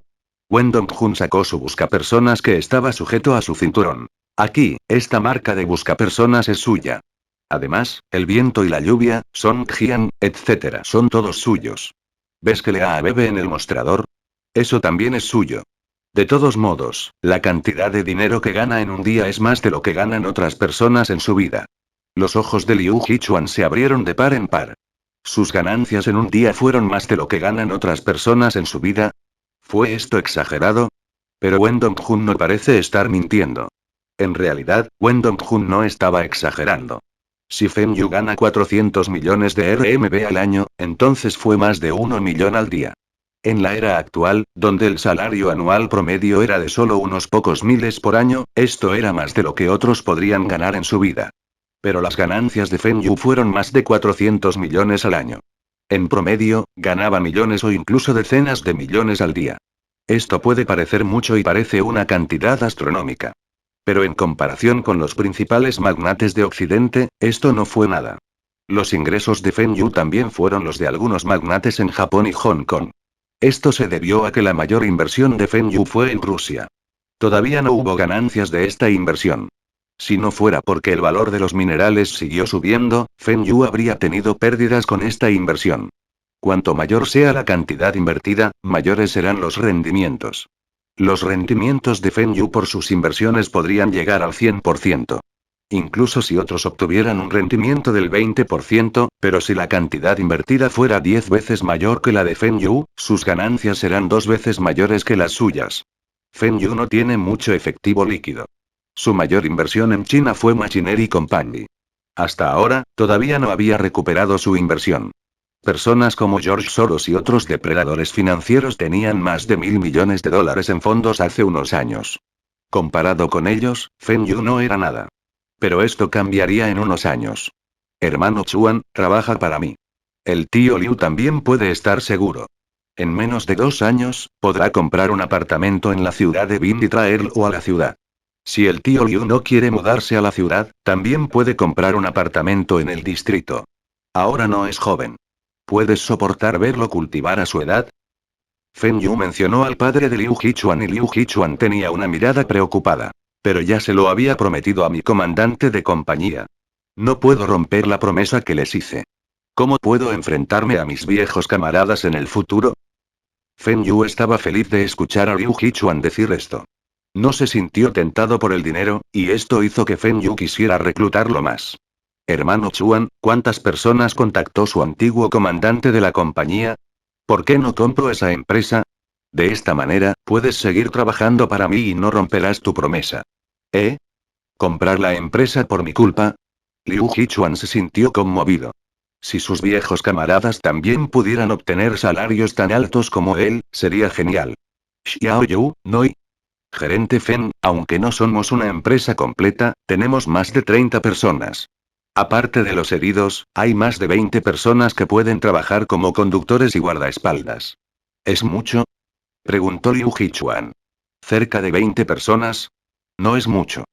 Wen Dong-jun sacó su buscapersonas que estaba sujeto a su cinturón. Aquí, esta marca de buscapersonas es suya. Además, el viento y la lluvia, Song Jian, etc. son todos suyos. ¿Ves que lea a Bebe en el mostrador? Eso también es suyo. De todos modos, la cantidad de dinero que gana en un día es más de lo que ganan otras personas en su vida. Los ojos de Liu Yichuan se abrieron de par en par. ¿Sus ganancias en un día fueron más de lo que ganan otras personas en su vida? ¿Fue esto exagerado? Pero Wen Dong-jun no parece estar mintiendo. En realidad, Wen Dong-jun no estaba exagerando. Si Feng Yu gana 400 millones de RMB al año, entonces fue más de 1 millón al día. En la era actual, donde el salario anual promedio era de solo unos pocos miles por año, esto era más de lo que otros podrían ganar en su vida. Pero las ganancias de Feng Yu fueron más de 400 millones al año. En promedio, ganaba millones o incluso decenas de millones al día. Esto puede parecer mucho y parece una cantidad astronómica. Pero en comparación con los principales magnates de Occidente, esto no fue nada. Los ingresos de Feng Yu también fueron los de algunos magnates en Japón y Hong Kong. Esto se debió a que la mayor inversión de Feng Yu fue en Rusia. Todavía no hubo ganancias de esta inversión. Si no fuera porque el valor de los minerales siguió subiendo, Feng Yu habría tenido pérdidas con esta inversión. Cuanto mayor sea la cantidad invertida, mayores serán los rendimientos. Los rendimientos de Feng Yu por sus inversiones podrían llegar al 100%. Incluso si otros obtuvieran un rendimiento del 20%, pero si la cantidad invertida fuera 10 veces mayor que la de Feng Yu, sus ganancias serán 2 veces mayores que las suyas. Feng Yu no tiene mucho efectivo líquido. Su mayor inversión en China fue Machinery Company. Hasta ahora, todavía no había recuperado su inversión. Personas como George Soros y otros depredadores financieros tenían más de $1000 millones en fondos hace unos años. Comparado con ellos, Feng Yu no era nada. Pero esto cambiaría en unos años. Hermano Chuan, trabaja para mí. El tío Liu también puede estar seguro. En menos de 2 años, podrá comprar un apartamento en la ciudad de Bin y traerlo a la ciudad. Si el tío Liu no quiere mudarse a la ciudad, también puede comprar un apartamento en el distrito. Ahora no es joven. ¿Puedes soportar verlo cultivar a su edad? Feng Yu mencionó al padre de Liu Yichuan y Liu Yichuan tenía una mirada preocupada. Pero ya se lo había prometido a mi comandante de compañía. No puedo romper la promesa que les hice. ¿Cómo puedo enfrentarme a mis viejos camaradas en el futuro? Feng Yu estaba feliz de escuchar a Liu Yichuan decir esto. No se sintió tentado por el dinero, y esto hizo que Feng Yu quisiera reclutarlo más. Hermano Chuan, ¿cuántas personas contactó su antiguo comandante de la compañía? ¿Por qué no compro esa empresa? De esta manera, puedes seguir trabajando para mí y no romperás tu promesa. ¿Eh? ¿Comprar la empresa por mi culpa? Liu Yichuan se sintió conmovido. Si sus viejos camaradas también pudieran obtener salarios tan altos como él, sería genial. Xiao Yu, Noi. Gerente Feng, aunque no somos una empresa completa, tenemos más de 30 personas. Aparte de los heridos, hay más de 20 personas que pueden trabajar como conductores y guardaespaldas. ¿Es mucho? Preguntó Liu Yichuan. ¿Cerca de 20 personas? No es mucho.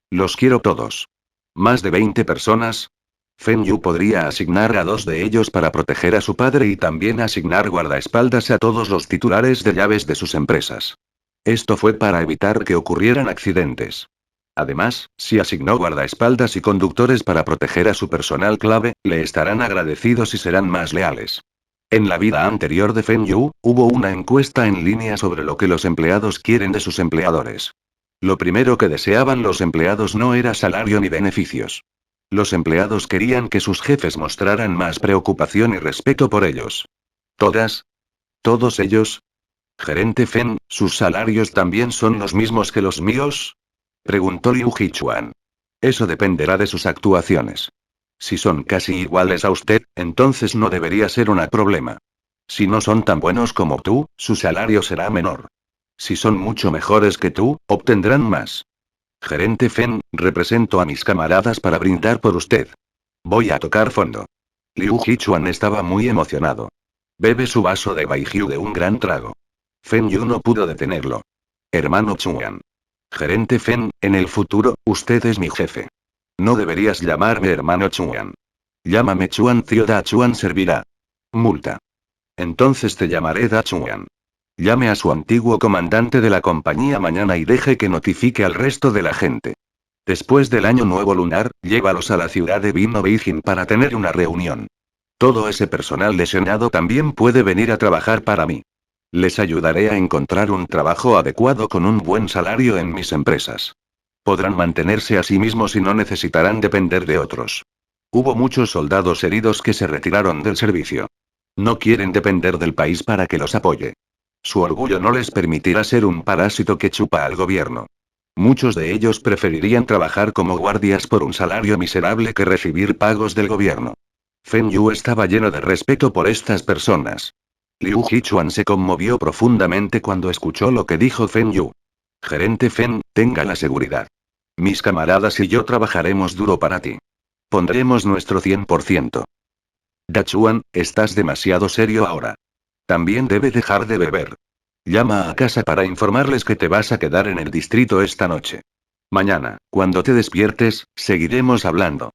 Los quiero todos. ¿Más de 20 personas? Feng Yu podría asignar a 2 de ellos para proteger a su padre y también asignar guardaespaldas a todos los titulares de llaves de sus empresas. Esto fue para evitar que ocurrieran accidentes. Además, si asignó guardaespaldas y conductores para proteger a su personal clave, le estarán agradecidos y serán más leales. En la vida anterior de Feng Yu, hubo una encuesta en línea sobre lo que los empleados quieren de sus empleadores. Lo primero que deseaban los empleados no era salario ni beneficios. Los empleados querían que sus jefes mostraran más preocupación y respeto por ellos. ¿Todas? ¿Todos ellos? Gerente Feng, ¿sus salarios también son los mismos que los míos? Preguntó Liu Yichuan. Eso dependerá de sus actuaciones. Si son casi iguales a usted, entonces no debería ser un problema. Si no son tan buenos como tú, su salario será menor. Si son mucho mejores que tú, obtendrán más. Gerente Feng, represento a mis camaradas para brindar por usted. Voy a tocar fondo. Liu Yichuan estaba muy emocionado. Bebe su vaso de baijiu de un gran trago. Feng Yu no pudo detenerlo. Hermano Chuan. Gerente Feng, en el futuro, usted es mi jefe. No deberías llamarme hermano Chuan. Llámame Chuan Cio Da Chuan servirá. Multa. Entonces te llamaré Da Chuan. Llame a su antiguo comandante de la compañía mañana y deje que notifique al resto de la gente. Después del año nuevo lunar, llévalos a la ciudad de Vino Beijing para tener una reunión. Todo ese personal lesionado también puede venir a trabajar para mí. Les ayudaré a encontrar un trabajo adecuado con un buen salario en mis empresas. Podrán mantenerse a sí mismos y no necesitarán depender de otros. Hubo muchos soldados heridos que se retiraron del servicio. No quieren depender del país para que los apoye. Su orgullo no les permitirá ser un parásito que chupa al gobierno. Muchos de ellos preferirían trabajar como guardias por un salario miserable que recibir pagos del gobierno. Feng Yu estaba lleno de respeto por estas personas. Liu Yichuan se conmovió profundamente cuando escuchó lo que dijo Feng Yu. Gerente Feng, tenga la seguridad. Mis camaradas y yo trabajaremos duro para ti. Pondremos nuestro 100%. Dachuan, estás demasiado serio ahora. También debe dejar de beber. Llama a casa para informarles que te vas a quedar en el distrito esta noche. Mañana, cuando te despiertes, seguiremos hablando.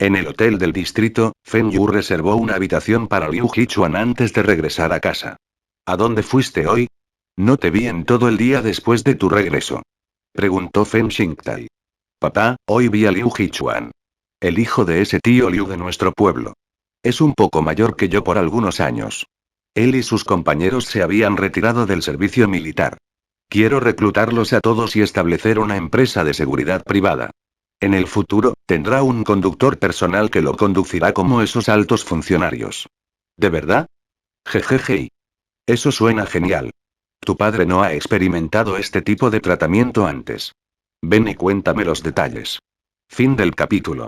En el hotel del distrito, Feng Yu reservó una habitación para Liu Yichuan antes de regresar a casa. ¿A dónde fuiste hoy? No te vi en todo el día después de tu regreso. Preguntó Feng Xingtai. Papá, hoy vi a Liu Yichuan. El hijo de ese tío Liu de nuestro pueblo. Es un poco mayor que yo por algunos años. Él y sus compañeros se habían retirado del servicio militar. Quiero reclutarlos a todos y establecer una empresa de seguridad privada. En el futuro, tendrá un conductor personal que lo conducirá como esos altos funcionarios. ¿De verdad? Jejeje. Eso suena genial. Tu padre no ha experimentado este tipo de tratamiento antes. Ven y cuéntame los detalles. Fin del capítulo.